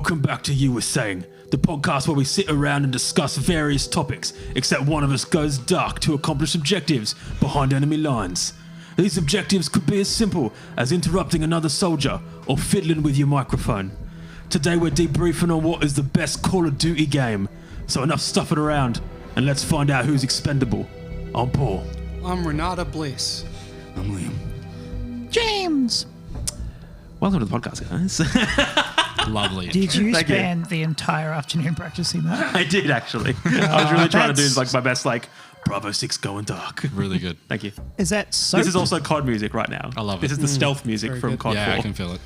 Welcome back to You Were Saying, the podcast where we sit around and discuss various topics, except one of us goes dark to accomplish objectives behind enemy lines. These objectives could be as simple as interrupting another soldier or fiddling with your microphone. Today we're debriefing on what is the best Call of Duty game. So enough stuffing around, and let's find out who's expendable. I'm Paul. I'm Renata Bliss. I'm Liam. James! Welcome to the podcast, guys. Lovely. Did you Thank you. spend the entire afternoon practicing that? I did, actually. I was really trying to do that's- my best, Bravo 6 going dark. Really good. Thank you. Is that so? This is also COD music right now. I love it. This is the stealth music Very from good. COD 4. Yeah, I can feel it.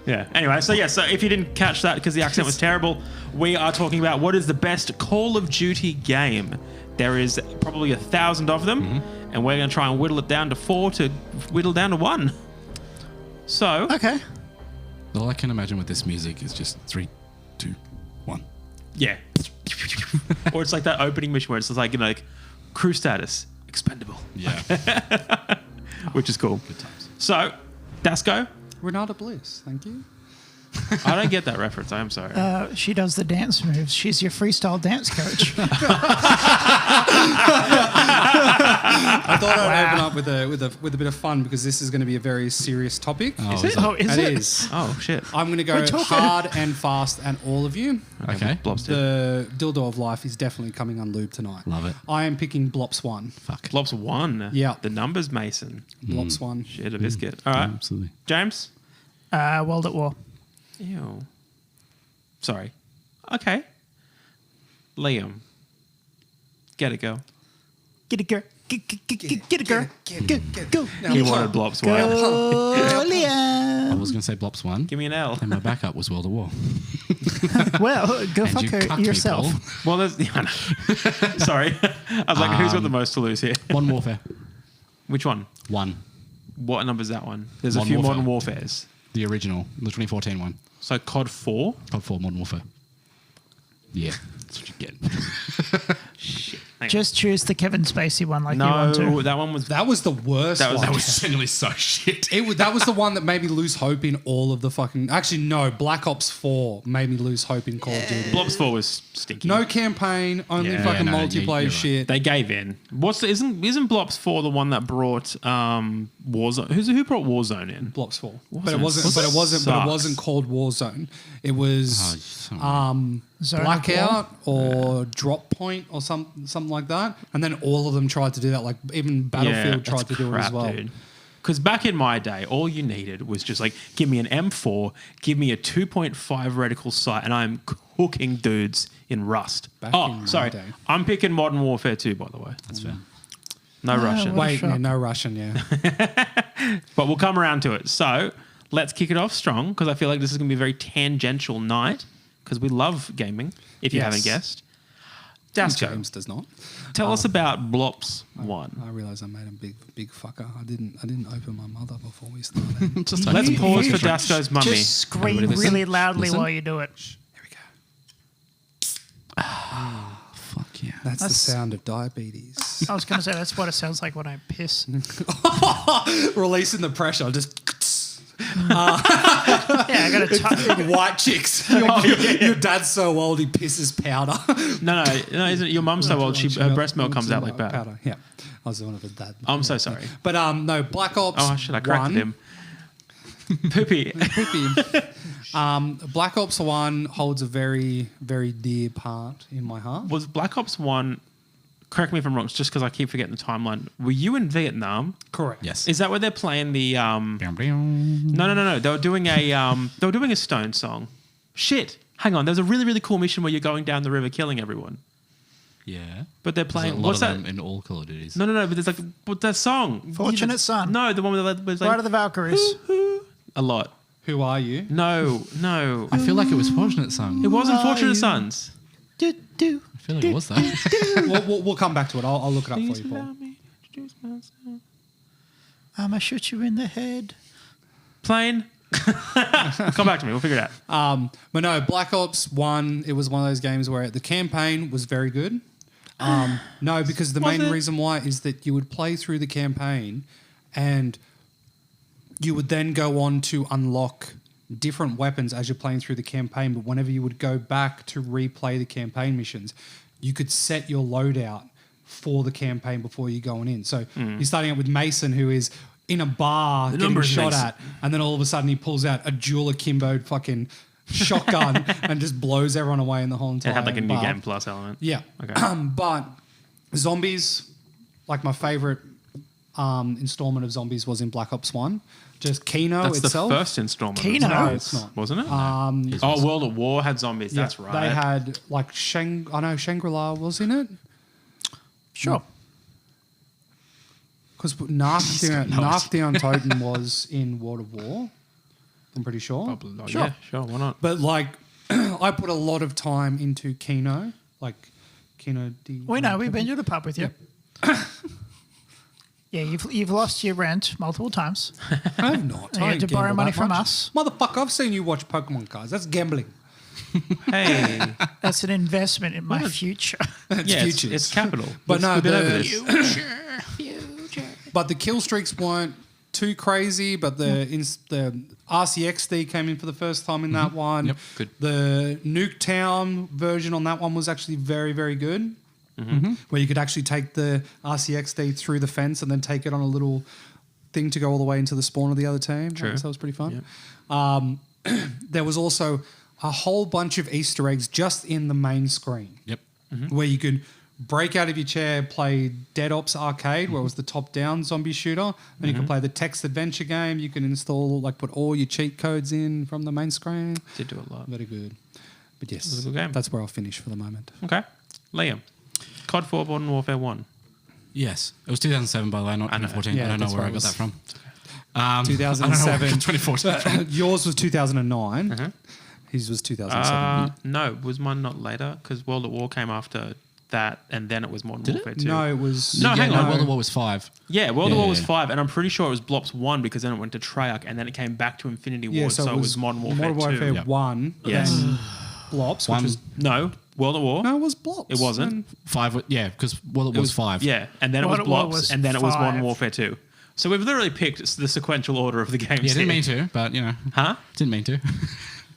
Yeah. Anyway, so if you didn't catch that because the accent was terrible, we are talking about what is the best Call of Duty game. There is probably 1,000 of them, and we're going to try and whittle it down to 4 to whittle down to 1. So, Okay. All I can imagine with this music is just 3, 2, 1. yeah. Or it's like that opening mission where it's like crew status, expendable, Yeah. which is cool. Good times. So, Dasco, Renata Bliss, thank you. I don't get that reference. I am sorry. She does the dance moves. She's your freestyle dance coach. I thought I'd open up with a bit of fun because this is going to be a very serious topic. Oh, it? Oh, is It it? is. Oh, shit. I'm going to go We're talking- hard and fast at all of you. Okay. Blobs did. The dildo of life is definitely coming unlubed tonight. Love it. I am picking Blops 1. Fuck. Blobs 1. Yeah. The numbers, Mason. Blops 1. Shit, a biscuit. All right. Absolutely. James? World at War. Ew. Sorry. Okay. Liam. Get it, girl. Get it, girl. Get it, girl. Go. He wanted Blops 1. Go, I Liam. was going to say Blops 1, Give me an L. and my backup was World of War. Well, go And fuck you her cucked me, yourself. Paul. Well, there's... Yeah, no. Sorry. I was like, who's got the most to lose here? Modern Warfare. Which one? 1. What number is that one? There's a Modern few Warfare. Modern Warfares. The original. The 2014 one. So COD 4? COD 4 Modern Warfare. Yeah. That's what you get. Shit. Hang on. Just choose the Kevin Spacey one like you No, want to. that one was... That was the worst That was- one. that was genuinely so shit. That was the one that made me lose hope in all of the fucking... Actually, no. Black Ops 4 made me lose hope in Call of Duty. Blobs 4 was stinky. No campaign, only Yeah. fucking Yeah, no, multiplayer you're right. shit. They gave in. Isn't Blobs 4 the one that brought Warzone? Who brought Warzone in? Blops 4. Warzone But it wasn't sucks. called Warzone. It was Zone of Blackout or Drop Point or something like that. And then all of them tried to do that. Like even Battlefield tried to do it as well. Because back in my day, all you needed was just give me an M4, give me a 2.5 reticle sight, and I'm cooking dudes in Rust. Back in my sorry. day. I'm picking Modern Warfare 2, by the way. That's fair. No Russian. what a Wait, shock. yeah, no Russian, yeah. But we'll come around to it. So let's kick it off strong, because I feel like this is going to be a very tangential night, because we love gaming, if you Yes. haven't guessed. Dasco, James does not. tell us about Blops 1. I realise I made a big fucker. I didn't open my mother before we started. Just Let's like- pause for Dasco's mummy. Just scream Everybody listen. really loudly Listen. while you do it. Here we go. Fuck yeah. That's the That's- sound of diabetes. I was going to say that's what it sounds like when I piss. Releasing the pressure. Just Yeah, I got to touch. white chicks. Your dad's so old he pisses powder. No, isn't it? Your mum's so old, her breast milk comes out like that. Powder. Yeah, I was one of his dad. I'm so sorry. But no, Black Ops. Oh, shit, I corrected 1, him. Poopy. Black Ops 1 holds a very, very dear part in my heart. Was Black Ops 1, correct me if I'm wrong, it's just because I keep forgetting the timeline. Were you in Vietnam? Correct. Yes. Is that where they're playing the... No. No. They were doing a Stone song. Shit. Hang on. There's a really, really cool mission where you're going down the river killing everyone. Yeah. But they're There's playing... a lot What's of that? them in all Call of Duties. No. But there's but that song. Fortunate Son. No, the one where they Ride of the Valkyries. a lot. Who are you? No. I feel like it was Fortunate Son. It wasn't Who are Fortunate you? Sons. Do, do. I feel like it was though. We'll come back to it. I'll look it up for Please you, allow Paul. me to introduce myself. I'ma shoot you in the head. Plane. Come back to me. We'll figure it out. But no, Black Ops 1, it was one of those games where the campaign was very good. No, because the Was main it? reason why is that you would play through the campaign and you would then go on to unlock different weapons as you're playing through the campaign, but whenever you would go back to replay the campaign missions, you could set your loadout for the campaign before you're going in. So you're starting out with Mason, who is in a bar getting shot at, and then all of a sudden he pulls out a dual akimbo fucking shotgun and just blows everyone away in the whole entire It had like a new bar. game plus element. Yeah. Okay. But zombies, like my favorite installment of zombies was in Black Ops 1. Just Kino That's itself. the first installment. Kino? No, it's not. Wasn't it? Oh, World at War had zombies. That's right. They had like Shangri-La was in it. Sure. Because Narc Down Totem was in World of War. I'm pretty sure. Sure. Yeah, sure. Why not? But like, I put a lot of time into Kino. Like, Kino D. We know. We've been to the pub with you. Yeah, you've lost your rent multiple times. I have not. You I had to don't borrow gamble money that from much. us. Motherfucker, I've seen you watch Pokemon cards. That's gambling. Hey. That's an investment in my future. Yeah, futures. it's capital. But no, We've been over the- this. Future. But the kill streaks weren't too crazy. But the RCXD came in for the first time in that one. Yep, good. The Nuketown version on that one was actually very, very good. Where you could actually take the RCXD through the fence and then take it on a little thing to go all the way into the spawn of the other team. True. That was pretty fun. There was also a whole bunch of Easter eggs just in the main screen. Yep. Where you could break out of your chair, play Dead Ops Arcade, where it was the top-down zombie shooter. Then you can play the text adventure game. You can install, like, put all your cheat codes in from the main screen. Did do a lot. Very good. But yes, It was a good game. that's where I'll finish for the moment. Okay. Liam. COD 4 Modern Warfare 1. Yes. It was 2007, by the way, not 2014. Yeah, I don't know that's where where I it got was. that from. 2007. 2014. Yours was 2009. His was 2007. No, was mine not later? Because World at War came after that, and then it was Modern Warfare 2. No, it was... No, hang on. World of War was 5. Yeah, World at Yeah, War was yeah. 5, and I'm pretty sure it was Blops 1 because then it went to Treyarch, and then it came back to Infinity Ward, so it was Modern Warfare 2. Modern 1. Yes. Then Blops, One. which was... No, World at War. No, it was Blops. It wasn't. And 5, yeah, because World of It War was 5. Yeah, and then it was World at War Blops, was and then it was Modern 5. Warfare 2. So we've literally picked the sequential order of the games. Yeah, didn't here. mean to, but, you know. Huh? Didn't mean to.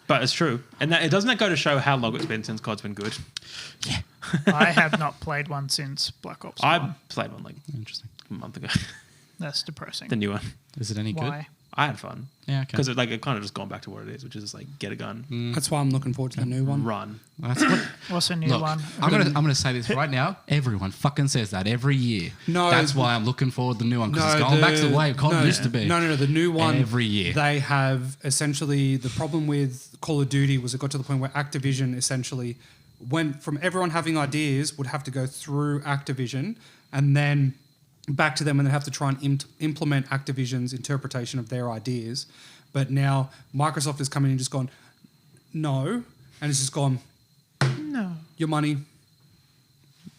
But it's true. And that, doesn't that go to show how long it's been since COD's been good? I have not played one since Black Ops 1. I played one like Interesting. a month ago. That's depressing. The new one. Is it any good? Why? I had fun. Yeah, okay. Because it kind of just gone back to what it is, which is just like get a gun, That's why I'm looking forward to the new one. run. That's what, What's a new look, one? I'm gonna say this right now. Everyone fucking says that every year. No, that's why I'm looking forward to the new one because it's No, going back to the way COD used to be. No. The new one Every year. they have essentially the problem with Call of Duty was it got to the point where Activision essentially went from everyone having ideas would have to go through Activision and then back to them and then have to try and implement Activision's interpretation of their ideas. But now Microsoft has come in and just gone, no, and it's just gone, No. your money,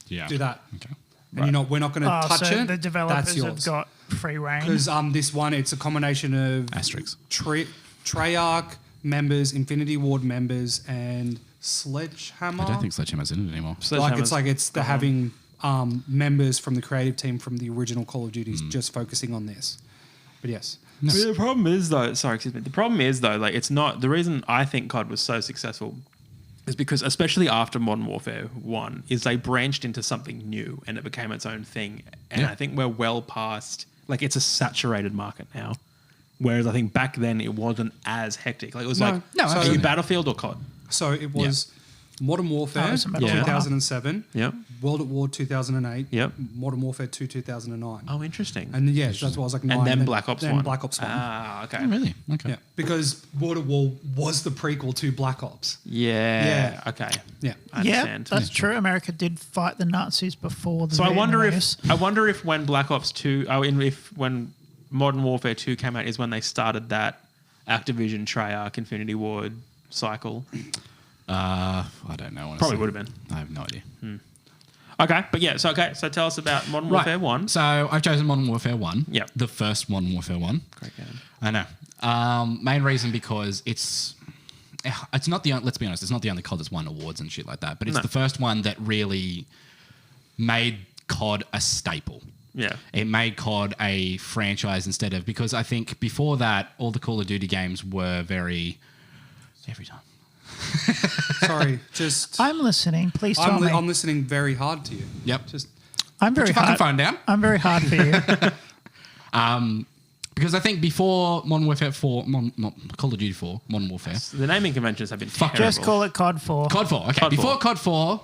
Yeah. do that. Okay. And we're not going to Oh, touch so it. the That's developers have yours. got free reign. Because this one, it's a combination of Asterisks. Treyarch members, Infinity Ward members, and Sledgehammer. I don't think Sledgehammer's in it anymore. They're having members from the creative team from the original Call of Duties just focusing on this. But yes, The problem is though, the problem is though, like it's not the reason I think COD was so successful is because especially after Modern Warfare 1 is they branched into something new and it became its own thing. And Yeah. I think we're well past like it's a saturated market now. Whereas I think back then it wasn't as hectic. Like it was No, like no, are you absolutely. Battlefield or COD? so it was Modern Warfare Oh, it's a Medal of Honor. 2007, Yep. World at War 2008, Yep. Modern Warfare 2 2009. Oh, interesting. And yes, that's why I was like 9. And then Black Ops then 1. Black Ops 1. Ah, okay. Oh, really? Okay. Yeah, because World at War was the prequel to Black Ops. Yeah. Yeah. Okay. Yeah. I Yeah, understand. that's true. America did fight the Nazis before the So I wonder Vietnamese. if when Black Ops 2, when Modern Warfare 2 came out is when they started that Activision, Treyarch, Infinity Ward cycle. I don't know. Honestly. Probably would have been. I have no idea. Okay, but yeah, so tell us about Modern Warfare 1. So I've chosen Modern Warfare 1. Yep. The first Modern Warfare 1. Great game. I know. Main reason because it's not the let's be honest, it's not the only COD that's won awards and shit like that, but it's No. the first one that really made COD a staple. Yeah. It made COD a franchise instead of, because I think before that, all the Call of Duty games were very every time. Sorry, just I'm listening. Please tell me. I'm listening very hard to you. Yep. Just I'm very Put your fucking hard. phone down. I'm very hard for you. Because I think before Modern Warfare 4, Call of Duty 4, Modern Warfare, The naming conventions have been Fuck. terrible. Just call it COD 4. COD 4. Okay, COD before 4. COD 4,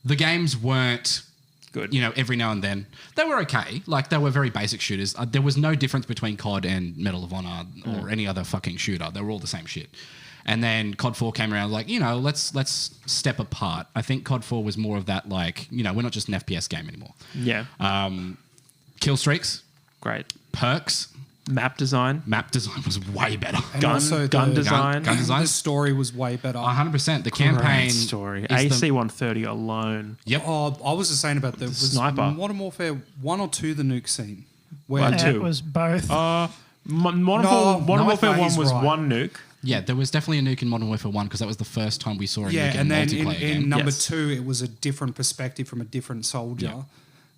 the games weren't Good. You know, every now and then they were okay. Like they were very basic shooters. There was no difference between COD and Medal of Honor or any other fucking shooter. They were all the same shit. And then COD 4 came around, like, you know, let's step apart. I think COD 4 was more of that, like, you know, we're not just an FPS game anymore. Yeah. Kill streaks, Great. perks, Map design. map design was way better. and Gun- also gun the, design. Gun design. The story was way better. 100%. The campaign Great story. is the- AC 130 alone. Yep. Oh, I was just saying about the was sniper. Modern Warfare 1 or 2, the nuke scene. Where One, It two. was both. Modern No, Warfare 1 he's was right. one nuke. Yeah, there was definitely a nuke in Modern Warfare 1 because that was the first time we saw a yeah, nuke in and a then multiplayer in game. number Yes. 2, it was a different perspective from a different soldier. Yeah.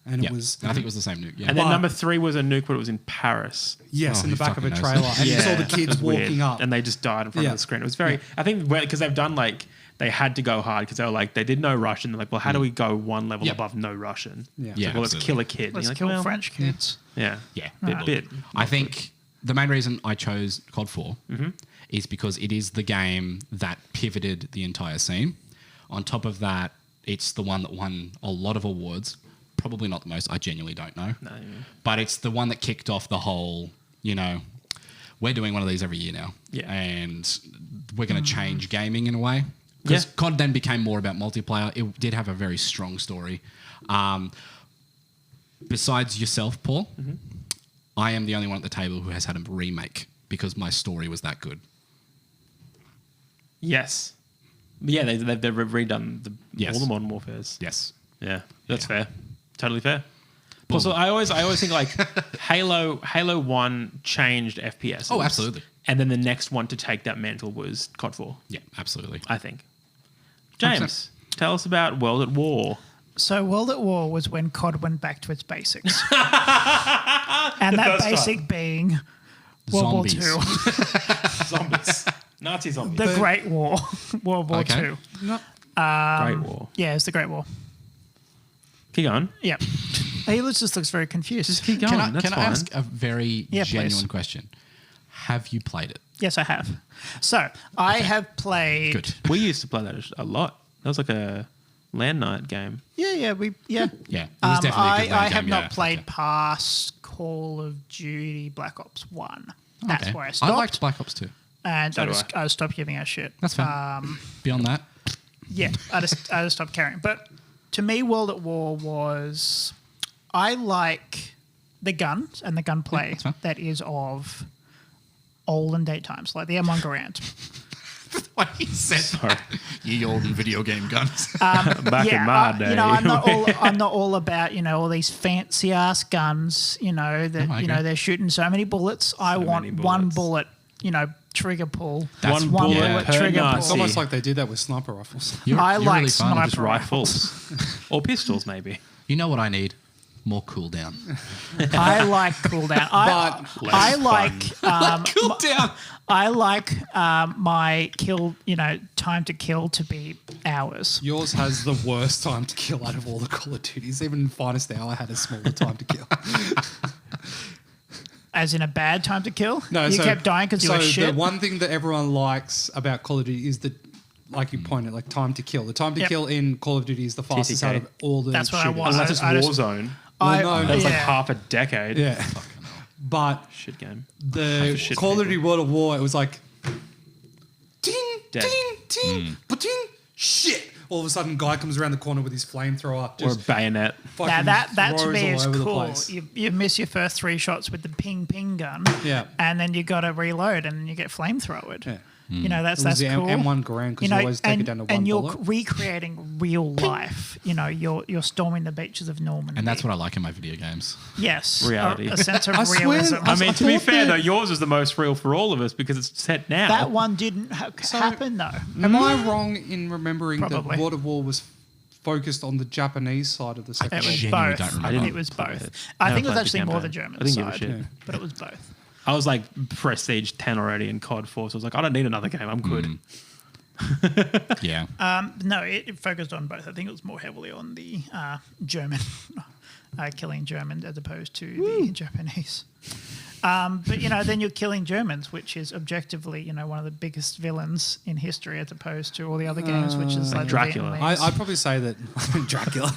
And Yeah, it was... I think it was the same nuke. Yeah. And then But- number 3 was a nuke, but it was in Paris. Yes, Oh, in the who back of a fucking knows? trailer. And you saw the It kids was weird. walking up. And they just died in front Yeah. of the screen. It was very, I think, because they've done like, they had to go hard because they were like, they did no Russian. They're like, well, how do we go one level Yep. above no Russian? Yeah. It's Yeah, like, well, let's absolutely. kill a kid. And Let's you're like, kill well, French kids. Yeah. Yeah. Bit. I think the main reason I chose COD 4 Mm-hmm. is because it is the game that pivoted the entire scene. On top of that, it's the one that won a lot of awards. Probably not the most. I genuinely don't know. No, yeah. But it's the one that kicked off the whole, you know, we're doing one of these every year now. Yeah. And we're going to change gaming in a way. Because Yeah. COD then became more about multiplayer. It did have a very strong story. Besides yourself, Paul, Mm-hmm. I am the only one at the table who has had a remake because my story was that good. Yes. Yeah, they've redone Yes. all the Modern Warfares. Yes. Yeah, that's Yeah. fair. Totally fair. Also, I always think like Halo 1 changed FPS. Oh, absolutely. And then the next one to take that mantle was COD 4, Yeah, absolutely. I think. James, tell us about World at War. So World at War was when COD went back to its basics. And that first basic being World Zombies. War II. Zombies. Nazi zombies. The Great War. World War Okay. II. Great War. Yeah, it's the Great War. Keep going. Yeah. He just looks very confused. Just keep going. Can That's I fine. ask a very Yeah, genuine please. question? Have you played it? Yes, I have. So I have played. Good. We used to play that a lot. That was like a LAN night game. Yeah. Yeah, it was definitely a good I lane have game, not yeah. played Okay. past Call of Duty Black Ops 1. That's Okay. where I stopped. I liked Black Ops 2. and So do I stopped giving a shit. That's fine. Beyond that, Yeah, I just stopped caring. But to me, World at War was, I like the guns and the gunplay that's fine. that is of olden date times, like the M1 Garand. what he said. Ye olden video game guns. Back in my day. You know, I'm not all about, you know, all these fancy ass guns, you know, that No, I you know agree. they're shooting so many bullets. I want many one bullets. bullet, you know, trigger pull. That's one bullet bullet per trigger Nazi. It's pull. almost like they did that with sniper rifles. I like really fun. sniper Just rifles. Or pistols, maybe. You know what I need? More cooldown. I like cooldown. I like Cooldown. I like my kill, you know, time to kill to be hours. Yours has the worst time to kill out of all the Call of Duties. Even Finest Hour had a smaller time to kill. As in a bad time to kill? No, you so- kept dying because you so were shit? the one thing that everyone likes about Call of Duty is the, like you pointed, like time to kill. The time to Yep. kill in Call of Duty is the fastest TTK. out of all the That's what I shooters. want. Unless it's I just- Warzone. I- Well, no, That was like yeah. half a decade. Yeah. But Shit game. the shit Call of people. Duty World of War, it was like ting, Dead. ting, ting, ba-ting, shit. All of a sudden, guy comes around the corner with his flamethrower, Or a just bayonet. fucking Now that to throws me all is over the cool. place. You miss your first 3 shots with the ping gun, Yeah. and then you got to reload, and then you get flamethrowered. Yeah. You know, that's It was the cool. M1 Garand because you always take it down to one and you're bullet. recreating real life. You know, you're storming the beaches of Normandy. And that's what I like in my video games. yes, Reality. a sense of I swear- realism. I mean, to be thought fair, that- though, yours is the most real for all of us because it's set now. that one didn't happen though. Am I wrong in remembering Probably. that World of War was focused on the Japanese side of the Second It World was War. genuinely both. don't remember. I think I it was didn't play both. it. I Never think it was played the actually more the campaign. German I didn't give a side, shit. but it was both. I was like Prestige 10 already in COD 4, so I was like, I don't need another game. I'm good. Yeah. No, it focused on both. I think it was more heavily on the German, killing Germans as opposed to the Japanese. But, then you're killing Germans, which is objectively, one of the biggest villains in history as opposed to all the other games, which is like the Dracula. Vietnamese. I'd probably say that Dracula.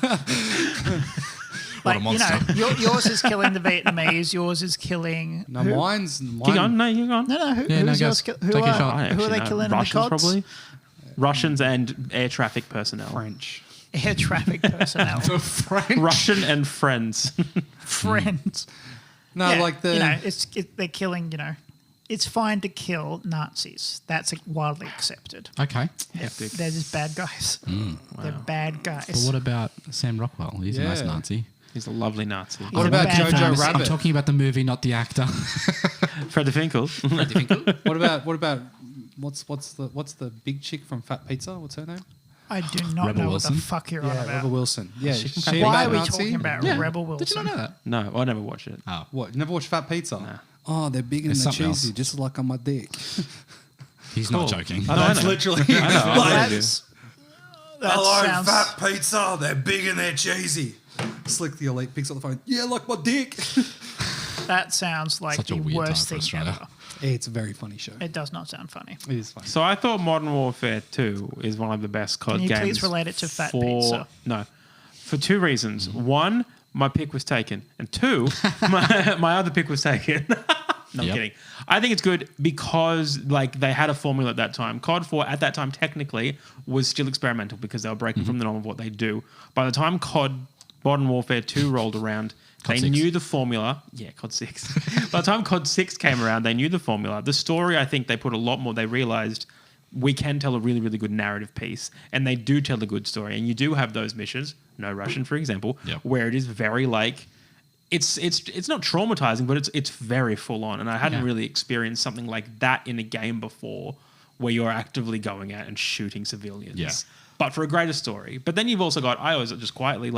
What a monster. Yours is killing the Vietnamese. Yours is killing. No, who? mine's Keep on, no, you go on. No. Yeah, no, who's yours? guys, Who take your are, shot. I who are actually they know. killing Russians in the CODs? probably. Russians and air traffic personnel. French. Air traffic personnel. French. Russian and friends. Friends. No, Yeah, like the. they're killing. It's fine to kill Nazis. That's widely accepted. Okay. Hectic. They're just bad guys. They're bad guys. But what about Sam Rockwell? He's a nice Yeah. Nazi. He's a lovely Nazi. What about bad Jojo times. I'm Rabbit? talking about the movie, not the actor. Fred the Finkel. What about what's the big chick from Fat Pizza? What's her name? I do not Rebel know Wilson? what the fuck you're on Rebel about. Wilson. Yeah, She she from a Fat Why bad are we Nazi? talking about Yeah. Rebel Wilson? Did you not know that? No, I never watched it. Oh. What? You never watched Fat Pizza? Nah. Oh, they're big and It's they're something cheesy, else. just like on my dick. He's not joking. I That's know. literally. I know. I believe you. That sounds. Pizza. They're big and they're cheesy. Slick the Elite picks up the phone. Yeah, like my dick. That sounds like Such a the weird worst time thing for Australia. ever. It's a very funny show. It does not sound funny. It is funny. So I thought Modern Warfare 2 is one of the best COD Can you games. please relate it to Fat Pizza? No. For two reasons. One, my pick was taken. And two, my other pick was taken. No, I'm Yep. kidding. I think it's good because they had a formula at that time. COD 4 at that time technically was still experimental because they were breaking from the norm of what they do. By the time COD Modern Warfare 2 rolled around, COD they 6. knew the formula. Yeah, COD 6. By the time COD 6 came around, they knew the formula. The story, I think they put a lot more. They realized we can tell a really, really good narrative piece. And they do tell a good story. And you do have those missions, No Russian, for example, Yep. where it is very it's not traumatizing, but it's very full on. And I hadn't Yeah. really experienced something like that in a game before where you're actively going out and shooting civilians. Yeah. But for a greater story. But then you've also got, I always just quietly,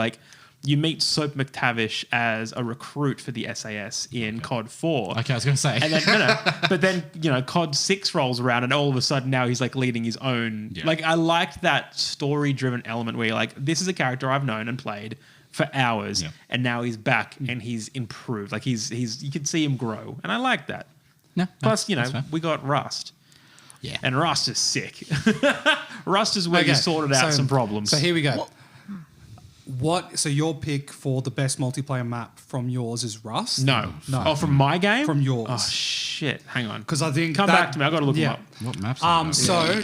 you meet Soap McTavish as a recruit for the SAS in COD 4. Okay, I was going to say. And then, but then, COD 6 rolls around and all of a sudden now he's leading his own. Yeah. I liked that story driven element where you're like, this is a character I've known and played for hours Yeah. and now he's back and he's improved. He's you can see him grow. And I like that. No, Plus, that's fair. we got Rust. Yeah. And Rust is sick. Rust is where you sorted out some problems. So here we go. So your pick for the best multiplayer map from yours is Rust? No. No. Oh, from my game? From yours. Oh, shit. Hang on. Because I think Come back to me. I've got to look them up. What maps are there? So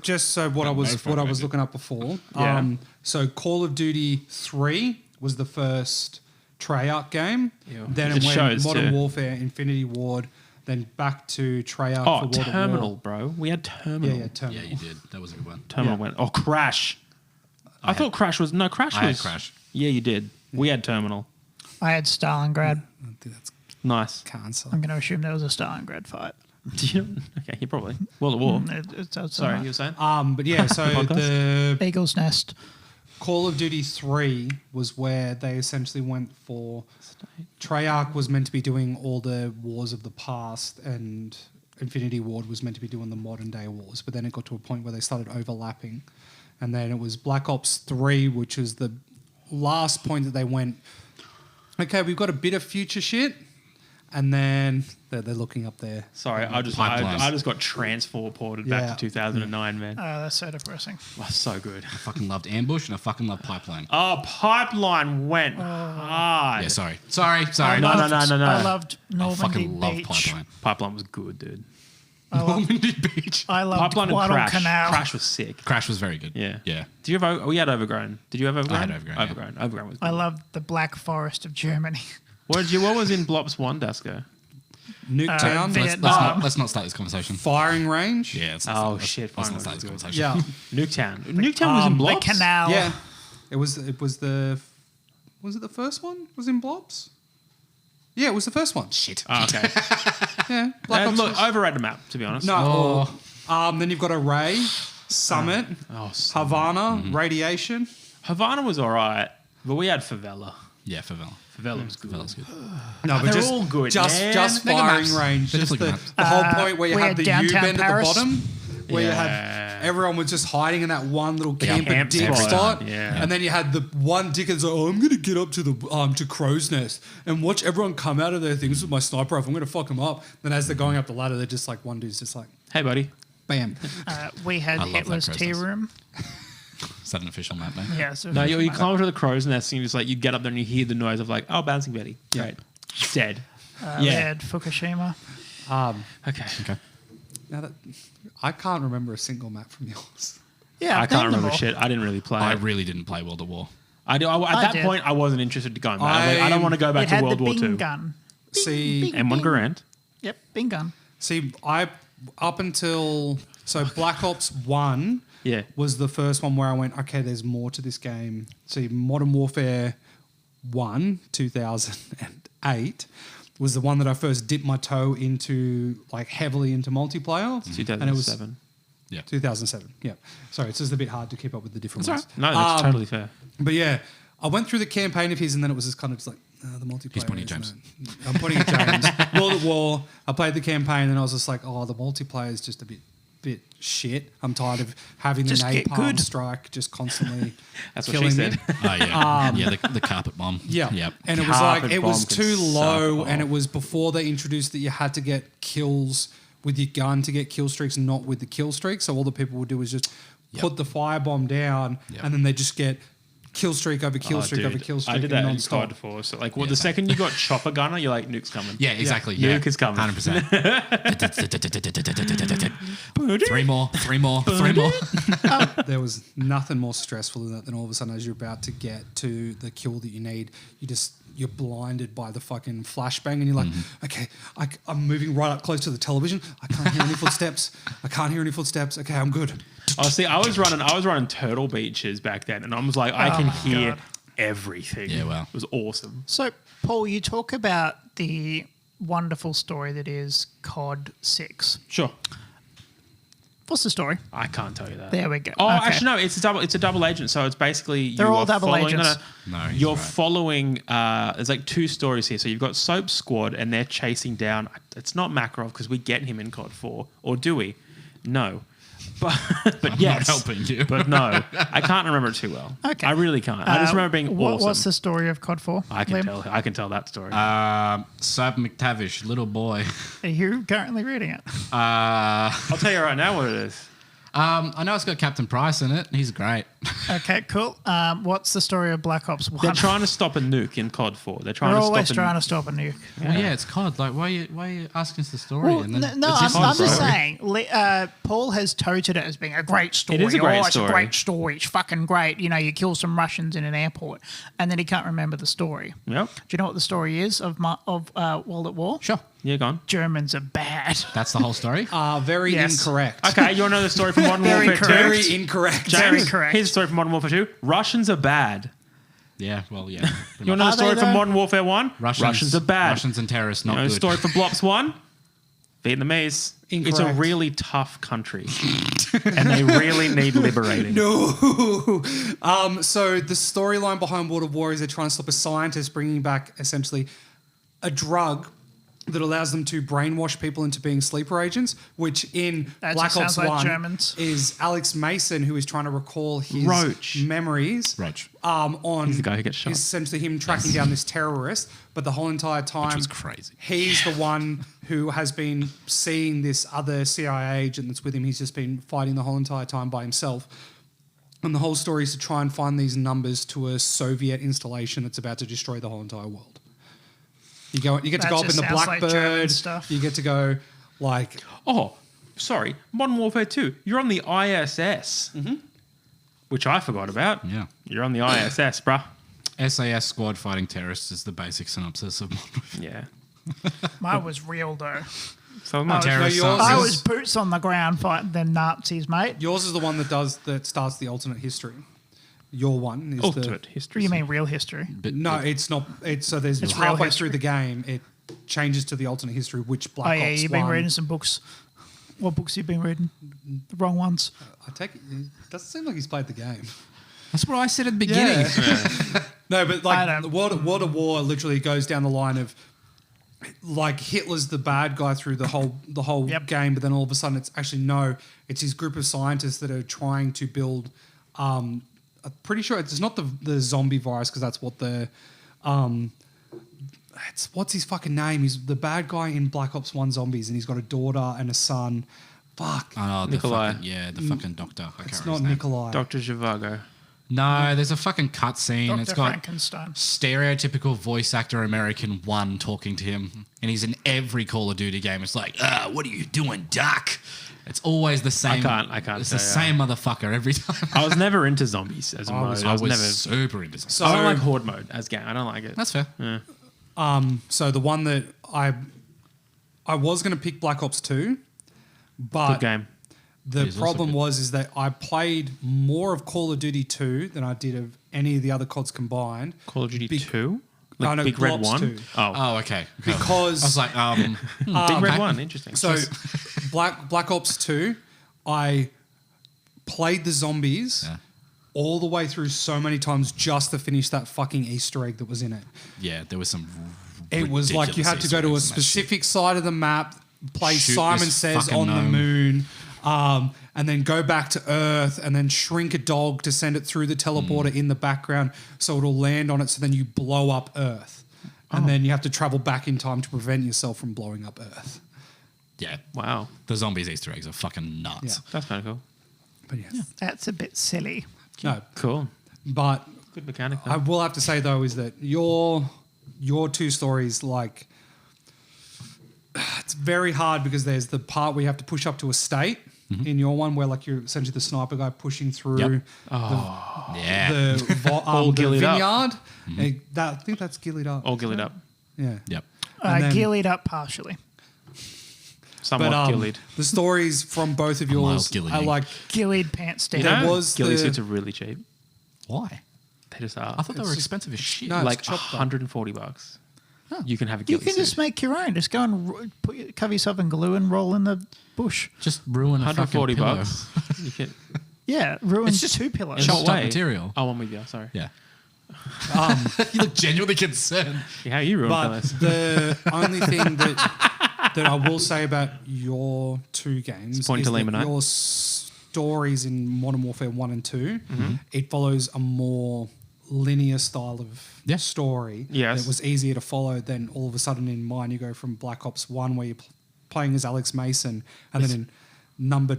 just so what I was looking up before. Yeah. So Call of Duty 3 was the first Treyarch game. Yeah. Then It it went shows Modern too. Warfare, Infinity Ward, then back to Treyarch for Oh, World at Terminal, War. bro. We had Terminal. Yeah, Terminal. Yeah, you did. That was a good one. Terminal Yeah. went. Oh, Crash. I thought Crash was. No, Crash I was. had Crash. Yeah, you did. We had Terminal. I had Stalingrad. I think that's Nice. cancer. I'm going to assume there was a Stalingrad fight. Okay, you probably. World at War. It's outside. Sorry, you were saying? But yeah, so Podcast? the Eagle's Nest. Call of Duty 3 was where they essentially went for... Treyarch was meant to be doing all the wars of the past and Infinity Ward was meant to be doing the modern day wars, but then it got to a point where they started overlapping. And then it was Black Ops 3, which was the last point that they went, okay, we've got a bit of future shit. And then they're looking up there. Sorry, I just got transported back Yeah. to 2009, man. Oh, that's so depressing. Oh, so good. I fucking loved Ambush and I fucking loved Pipeline. Oh, Pipeline went hard. Yeah, sorry. No. I loved I Normandy fucking love Beach. Pipeline. Pipeline was good, dude. Normandy Beach. I loved Pipeline and Guadalcanal. Crash. Crash was sick. Crash was very good. Yeah. Yeah. Did you have? We had Overgrown. Did you have Overgrown? had Overgrown, yeah. Overgrown was good. I loved the Black Forest of Germany. What was in Blops 1, Dasko? Nuketown, Vietnam. Let's not start this conversation. firing range. Yeah. Let's Oh, let's- shit, Let's fine, not start this let's conversation. Yeah. Nuketown. Nuketown was in The Blops? canal. Yeah. It was the... Was it the first one? Was in Blobs? Yeah, it was the first one. Shit. Oh, okay. Yeah. Black Ops Look, overrated map, to be honest. No. Then you've got Array, Summit, Oh, Havana, Radiation. Havana was all right, but we had Favela. Yeah, Favela. Favela was good. Favela's good. No, but they're all good, Just man. just They're good firing maps. range. They're Just definitely the, good maps. the whole point where you we had had the downtown U-bend Paris. at the bottom, where you Yeah. had everyone was just hiding in that one little camp Camp and dick spot. spot, Yeah. and then you had the one dick that's like, oh, I'm gonna get up to the to Crow's Nest and watch everyone come out of their things with my sniper rifle. I'm gonna fuck them up. Then as they're going up the ladder, they're just like one dude's just like, Hey, buddy. bam. We had I love that Hitler's tea process. room. Is that an official map, mate? Yeah, so No, you climb up to the crow's nest and you just like, you get up there and you hear the noise of like, oh, bouncing Betty. Right. Dead. we had Fukushima. Okay. Okay. Now that I can't remember a single map from yours. Yeah, I I've can't named them remember all. shit. I didn't really play. I really didn't play World at War. At I that did. point, I wasn't interested to go back. I don't want to go back It to had World the War Bing II. gun. See, M1 Garand. Yep, Bing gun. See, I up until Black Ops 1 Yeah. was the first one where I went, okay, there's more to this game. See, Modern Warfare 1, 2008, was the one that I first dipped my toe into, like heavily into multiplayer. And it was 2007. Yeah. 2007, yeah. Sorry, it's just a bit hard to keep up with the different ones. No, that's totally fair. But yeah, I went through the campaign of his, and then it was just kind of just like the multiplayer. He's pointing at isn't James. it? I'm pointing at James. World at War. I played the campaign, and I was just like, oh, the multiplayer is just a bit shit. I'm tired of having Just the get napalm good. strike just constantly That's what she killing said. me. Oh, yeah. Yeah, the carpet bomb. Yeah. Yep. And it was like, Carpet it was bomb can too low, suck and it off. was before they introduced that you had to get kills with your gun to get kill streaks, not with the kill streak. So all the people would do was just put the firebomb down, Yep. and then they just get kill streak over kill Oh, streak over dude, kill streak. I did that in non-stop. COD 4. So, like, well, Yeah, the same. second you got chopper gunner, you're like, nuke's coming. Yeah, exactly. Yeah. Nuke is coming. 100%. Three more. There was nothing more stressful than that. Than all of a sudden, as you're about to get to the kill that you need, you're blinded by the fucking flashbang, and you're like, okay, I'm moving right up close to the television. I can't hear any footsteps. Okay, I'm good. Oh, see, I was running Turtle Beaches back then, and I was like, I can hear God. everything. Yeah, wow. It was awesome. So, Paul, you talk about the wonderful story that is COD 6. Sure. What's the story? I can't tell you that. There we go. Oh, Okay. actually, no. It's a double agent. So it's basically They're you all are double following- agents. No, he's you're right. following. There's like two stories here. So you've got Soap Squad, and they're chasing down. It's not Makarov because we get him in COD 4, or do we? No. But yes, not helping you. But no, I can't remember it too well. Okay. I really can't. I just remember being awesome. What's the story of COD 4? I can Liam? I can tell that story. Sab McTavish, little boy. Are you currently reading it? I'll tell you right now what it is. I know it's got Captain Price in it. He's great. Okay, cool. What's the story of Black Ops 1? They're trying to stop a nuke in COD 4. They're trying We're to always stop. trying to stop a nuke. Well, yeah, it's COD. Like, why are you asking us the story? Well, and then no, it's his I'm just story? saying. Paul has touted it as being a great story. It is a great It's story. a great story. It's fucking great. You know, you kill some Russians in an airport, and then he can't remember the story. Yep. Do you know what the story is of World at War? Sure. Yeah, go on. Germans are bad. That's the whole story. Very Yes. incorrect. Okay, you want to know the story from Modern Very Warfare 2? correct. Very incorrect. Very James, correct. Here's the story from Modern Warfare 2. Russians are bad. Yeah, well, yeah. You want to know the Are story they, from though? Modern Warfare 1? Russians are bad. Russians and terrorists, You not know the good. story for Blops 1? Vietnamese. It's a Incorrect. really tough country. And they really need liberating. No. So the storyline behind World of War is they're trying to stop a scientist bringing back essentially a drug that allows them to brainwash people into being sleeper agents, which in That Black just Ops sounds like 1 Germans. is Alex Mason, who is trying to recall his Roach. memories. Roach. On He's the guy who gets shot. Is essentially him tracking down this terrorist, but the whole entire time was crazy. he's the one who has been seeing this other CIA agent that's with him. He's just been fighting the whole entire time by himself. And the whole story is to try and find these numbers to a Soviet installation that's about to destroy the whole entire world. You get to That go up in just the sounds like German Blackbird. stuff. You get to go like Oh, sorry. Modern Warfare 2. You're on the ISS. Which I forgot about. Yeah. You're on the ISS, bruh. SAS squad fighting terrorists is the basic synopsis of Modern Warfare. Yeah. Mine was real though. So much. Terrorists yours are- I is- was boots on the ground fighting the Nazis, mate. yours is the one that starts the alternate history. Your one is Ultimate the history. You mean real history? But no, it's not. It's so there's It's real halfway history. through the game it changes to the alternate history, which Black Oh Ops yeah, you've 1. been reading some books. What books you've been reading? The wrong ones. I take it. It doesn't seem like he's played the game. That's what I said at the beginning. No, but I like don't- World of War literally goes down the line of like Hitler's the bad guy through the whole Yep. game, but then all of a sudden it's his group of scientists that are trying to build. I'm pretty sure it's not the zombie virus because that's what the what's his fucking name? He's the bad guy in Black Ops 1 Zombies, and he's got a daughter and a son. Fuck, Oh, the Nikolai. the fucking doctor. I can't it's remember not his name. Nikolai. Dr. Zhivago. No, there's a fucking cutscene. Dr. It's got Frankenstein. stereotypical voice actor American one talking to him, and he's in every Call of Duty game. It's like, what are you doing, Doc? It's always the same. I can't It's the say, same motherfucker every time. I was never into zombies as a mode. I was never. super into zombies. So I don't like horde mode as game. I don't like it. That's fair. So the one that I was going to pick Black Ops 2, but Good game. the It is also problem good. is that I played more of Call of Duty 2 than I did of any of the other CODs combined. Call of Duty Be- 2? No, Like no, Big Red Globs 1? 2. Oh. Oh, okay. Because I was like, Big Red okay. 1. Interesting. so Black Ops 2, I played the zombies Yeah. all the way through so many times just to finish that fucking Easter egg that was in it. yeah, there was some. It was like you had to go to a specific side of the map, play Shoot Simon this Says fucking on the gnome. moon, and then go back to Earth and then shrink a dog to send it through the teleporter in the background so it'll land on it. So then you blow up Earth. And then you have to travel back in time to prevent yourself from blowing up Earth. Yeah, Wow. the zombies Easter eggs are fucking nuts. Yeah. That's kind of cool. But yes. That's a bit silly. No. Cool. But Good mechanic, though. I will have to say though is that your two stories, like, it's very hard because there's the part where you have to push up to a state in your one where like you're essentially the sniper guy pushing through Yep. the Yeah. All the gillied up. vineyard. I think that's gillied up. All gillied up. Yeah. Yep. And then- Gillied up partially. Somewhat But gillied. the stories from both of yours, gillied I me. like. Gillied pants down. There was Ghillie the- suits are really cheap. Why? They just are. I thought they were just- expensive as shit. No, it's like chopped up. $140. You can have a You ghillie can just suit. make your own. Just go and cover yourself in glue and roll in the bush. Just ruin a fucking $140. pillow. You can. Yeah, ruin It's just two pillows. In chopped what up way? material. Oh, I'm with you. Sorry. Yeah. You look genuinely concerned. Yeah, how you ruin But pillows? the only thing that I will say about your two games Point is to that Limonite. your stories in Modern Warfare 1 and 2, Mm-hmm. it follows a more linear style of Yeah. story Yes. that was easier to follow than all of a sudden in mine you go from Black Ops 1 where you're playing as Alex Mason and then in number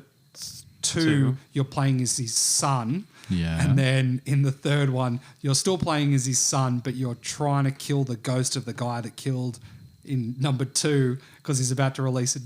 2 you're playing as his son. Yeah. And then in the third one, you're still playing as his son, but you're trying to kill the ghost of the guy that killed in number 2 because he's about to release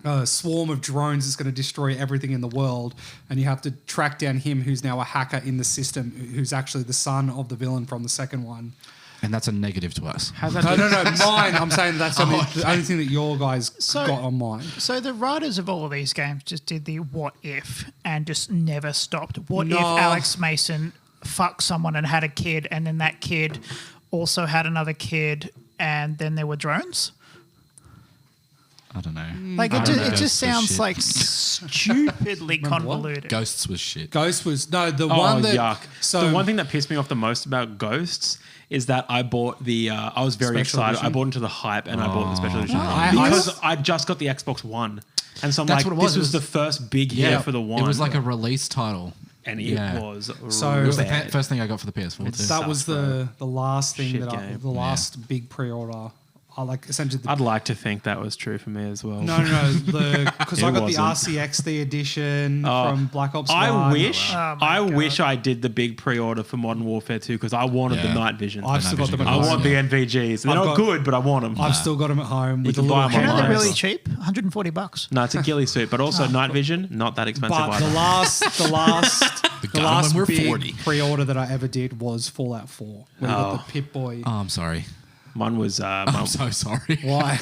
a swarm of drones that's going to destroy everything in the world. And you have to track down him, who's now a hacker in the system, who's actually the son of the villain from the second one. And that's a negative to us. How's that? No, mine. I'm saying that's the only thing that your guys So- got on mine. So the writers of all of these games just did the what if and just never stopped. What if No. Alex Mason fucked someone and had a kid, and then that kid also had another kid, and then there were drones? I don't know. Like I it don't just, know. it Ghosts just was sounds shit. like stupidly Remember what? convoluted. Ghosts was shit. Ghost was the Oh, one that yuck. So the one thing that pissed me off the most about Ghosts is that I bought the. I was very Special excited. edition? I bought into the hype and I bought the special edition I- because I just got the Xbox One, and so I'm That's like, what it was. this It was was- the first big hit for the one. It was like a release title. and it Yeah. was So- It was the bad. first thing I got for the PS4 too. It's- that sucks, was bro. the last thing Shit that game. the last big pre-order. I like essentially the I'd like to think that was true for me as well. No, because I It got wasn't. the RCXD edition Oh, from Black Ops 1. I wish, Oh my I God. wish I did the big pre-order for Modern Warfare 2 because I wanted the Yeah. night vision. I've still got them at I Vision home. want the NVGs. They're I've not got- good, but I want them. I've still got them at home with the can little buy 'em You know online. they're cameras. really cheap, $140. No, it's a ghillie suit, but also night vision, not that expensive. But the either. last got 'em when we're big 40. pre-order that I ever did was Fallout 4. Where you got the Pip-Boy. Oh, I'm sorry. Mine was. I'm so sorry. Why?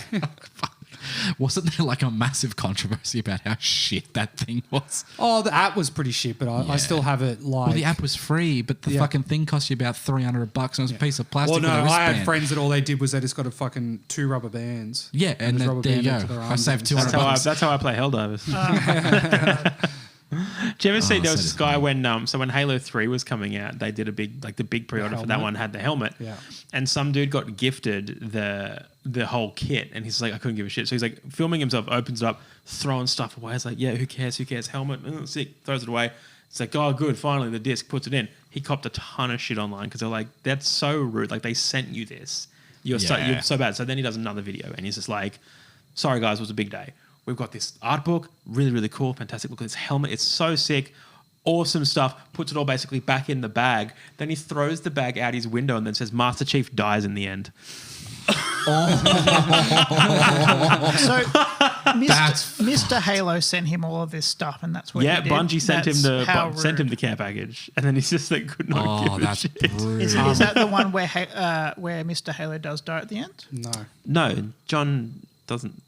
Wasn't there like a massive controversy about how shit that thing was? Oh, the app was pretty shit, but I Yeah. still have it like... Well, the app was free, but the Yeah. fucking thing cost you about $300 and it was a piece of plastic Well, no, with a I wristband. had friends that all they did was they just got a fucking 2 rubber bands. Yeah, and just then, rubber there you banded to go. their I arms saved and $200. that's how I play Helldivers. you ever see there was so this guy when Halo 3 was coming out, they did a big the big pre-order for that one had the helmet. Yeah. And some dude got gifted the whole kit and he's like, I couldn't give a shit. So he's like filming himself, opens it up, throwing stuff away. It's like, yeah, who cares? Helmet, sick, throws it away. It's like, oh, good, finally the disc, puts it in. He copped a ton of shit online because they're like, that's so rude. Like, they sent you this. You're so bad. So then he does another video and he's just like, sorry, guys, it was a big day. We've got this art book, really, really cool, fantastic. Look at this helmet. It's so sick. Awesome stuff. Puts it all basically back in the bag. Then he throws the bag out his window and then says, Master Chief dies in the end. So Mr. Halo sent him all of this stuff, and that's what he did. Bungie sent That's him the care package, and then he's just like could not give a that's shit. brutal. Is that the one where Mr. Halo does die at the end? No, John doesn't.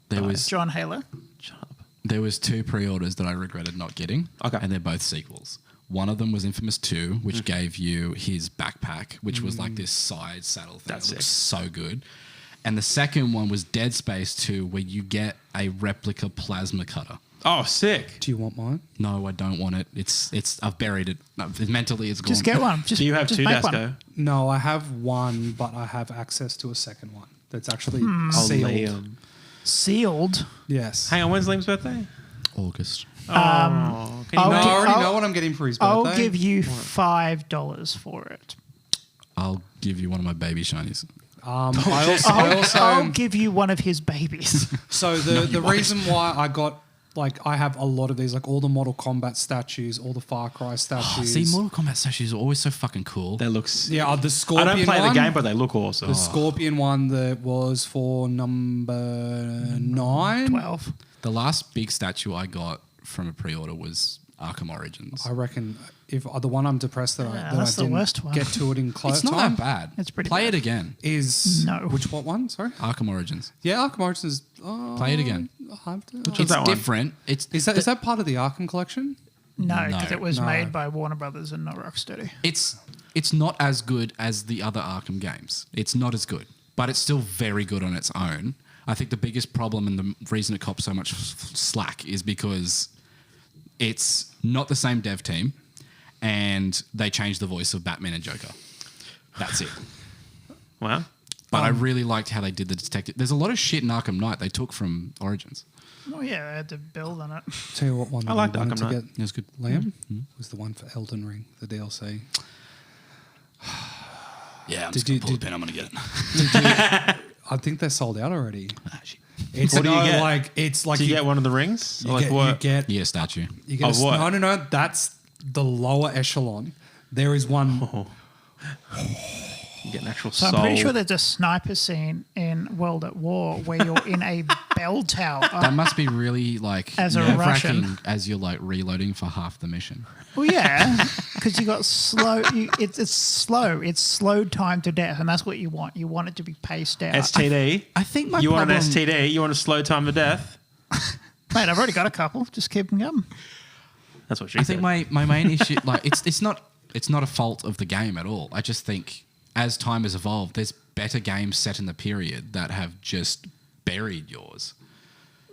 John Halo. Shut up. There was 2 pre-orders that I regretted not getting. Okay. And they're both sequels. One of them was Infamous 2, which gave you his backpack, which was like this side saddle thing. That's it looks sick. so good. And the second one was Dead Space 2, where you get a replica plasma cutter. Oh, sick. Do you want mine? No, I don't want it. It's I've buried it. No, mentally, it's gone. Just get one. Do you have just 2, make one. Dasco? No, I have one, but I have access to a second one that's actually Oh, sealed. Liam. Sealed. Yes. Hang on, when's Liam's birthday? August. Can you No, I already know what I'm getting for his birthday. I'll give you $5 for it. I'll give you one of my baby shinies. I'll give you one of his babies. So the reason why I got I have a lot of these, like all the Mortal Kombat statues, all the Far Cry statues. See, Mortal Kombat statues are always so fucking cool. They look. The Scorpion I don't play one, the game, but they look awesome. The Scorpion one that was for number 9. 12. The last big statue I got from a pre-order was Arkham Origins. I reckon if the one I'm depressed that I that's the didn't worst one. get to it in close It's not time that bad. It's pretty Play bad. it again. is No. Which one? Sorry. Arkham Origins. Yeah, Arkham Origins. Play it again. I have to, It's that one? different. is that part of the Arkham collection? No, because No. it was No. made by Warner Brothers and not Rocksteady. It's not as good as the other Arkham games. It's not as good, but it's still very good on its own. I think the biggest problem and the reason it cops so much slack is because it's not the same dev team, and they changed the voice of Batman and Joker. That's it. Wow. But I really liked how they did the detective. There's a lot of shit in Arkham Knight they took from Origins. Oh yeah, they had to build on it. Tell you what one I that like wanted Arkham to Knight. get It was good. Liam was the one for Elden Ring, the DLC. Yeah, I'm Did just going you- to pull the did- pen. I'm going to get it. I think they're sold out already. Ah, shit. It's What do you get? it's like Do you get one of the rings? you Like get, what? you get Yeah, statue. you get Of what? No, that's the lower echelon. There is one. You get an actual So soul. I'm pretty sure there's a sniper scene in World at War where you're in a bell tower. That must be really As a nerve-wracking Russian. as you're like reloading for half the mission. Well, yeah, because you got slow. It's slow. It's slowed time to death, and that's what you want. You want it to be paced out. STD. I think my You want an problem- STD? You want a slow time to death? Mate, I've already got a couple. Just keep them going. That's what she I said. think my main issue, like it's not a fault of the game at all. I just think as time has evolved, there's better games set in the period that have just buried yours.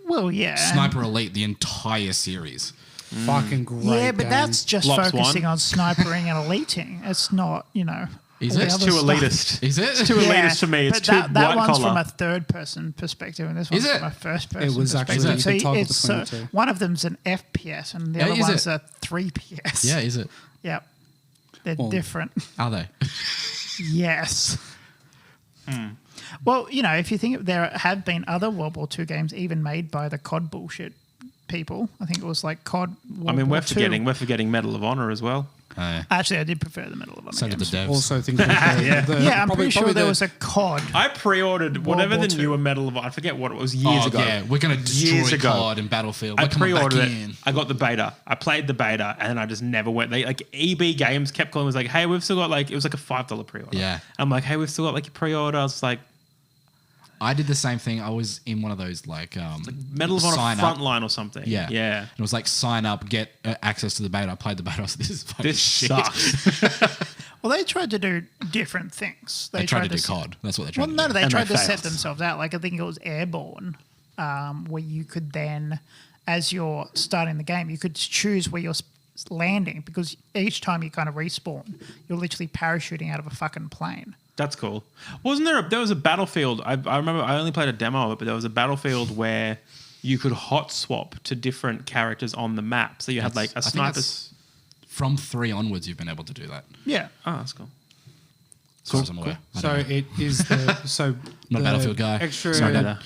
Well, yeah. Sniper Elite, the entire series. Fucking great. Yeah, but game. that's just Lops focusing one. on snipering and eliting. It's not, Is all it? the It's other too stuff. elitist. Is it? Too elitist for me. It's but too that white one's collar. from a third-person perspective, and this one's Is it? from a first-person. It was perspective. actually- So you could toggle it's between the two. one of them's an FPS, and the Yeah, other is one's it? a 3PS. Yeah, is it? Yep. They're Well- different. Are they? Yes. Well, if you think there have been other World War II games even made by the COD bullshit people. I think it was like COD World I mean, War we're II. forgetting Medal of Honor as well. Actually, I did prefer the Medal of Honor So did the games. devs. also think that Yeah, I'm pretty sure there was a COD. I pre-ordered whatever War the II. newer Medal of Honor. I forget what it was years ago. Yeah, we're going to Years destroy ago. COD and Battlefield. I We're coming back pre-ordered in. it. I got the beta. I played the beta, and then I just never went. They EB Games kept calling. Was like, hey, we've still got it was like a $5 pre-order. Yeah. I'm like, hey, we've still got your pre-order. I was like, I did the same thing. I was in one of those Medal of Honor sign up. Frontline or something. Yeah. yeah. And it was like sign up, get access to the beta. I played the beta. I was like, this is fucking This shit. sucks. Well, they tried to do different things. They tried to do s- COD. That's what they tried Well, to no, do. they And tried they to set failed. themselves out. Like I think it was Airborne, where you could then, as you're starting the game, you could choose where you're landing because each time you kind of respawn, you're literally parachuting out of a fucking plane. That's cool. Wasn't there was a Battlefield, I remember I only played a demo of it, but there was a Battlefield where you could hot swap to different characters on the map. So you had like a I think sniper. that's from 3 onwards, you've been able to do that. Yeah. Oh, that's cool. As far as I'm aware. I So don't know. it is the Not a Battlefield guy. Extra Sorry, Dada.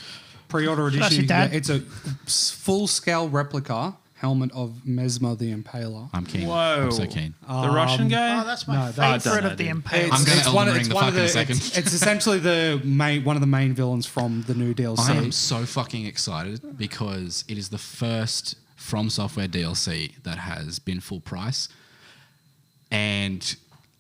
pre-order That's edition. your dad. It's a full-scale replica helmet of Mesmer the Impaler. I'm keen. Whoa. I'm so keen. The Russian guy? Oh, that's my No, that- favorite I don't of the know, dude. Impale. I'm gonna Elden Ring the one fuck of in a the second. It's essentially one of the main villains from the new DLC. I am so fucking excited because it is the first From Software DLC that has been full price. And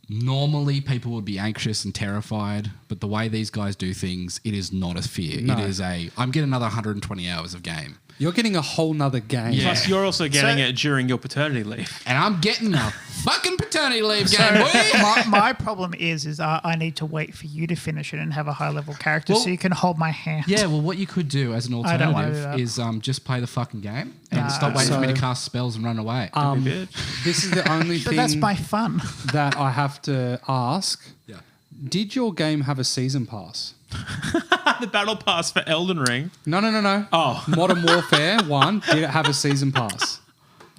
normally people would be anxious and terrified, but the way these guys do things, it is not a fear. No. It is I'm getting another 120 hours of game. You're getting a whole nother game. Yeah. Plus, you're also getting So- it during your paternity leave. And I'm getting a fucking paternity leave game, boy. my problem is I need to wait for you to finish it and have a high level character Well- so you can hold my hand. Yeah, well, what you could do as an I don't wanna do alternative that. is just play the fucking game and Nah. stop waiting for me to So- cast spells and run away. Bitch. This is the only But thing that's my fun. that I have to ask. yeah. Did your game have a season pass? The battle pass for Elden Ring. No. Oh. Modern Warfare 1, did it have a season pass?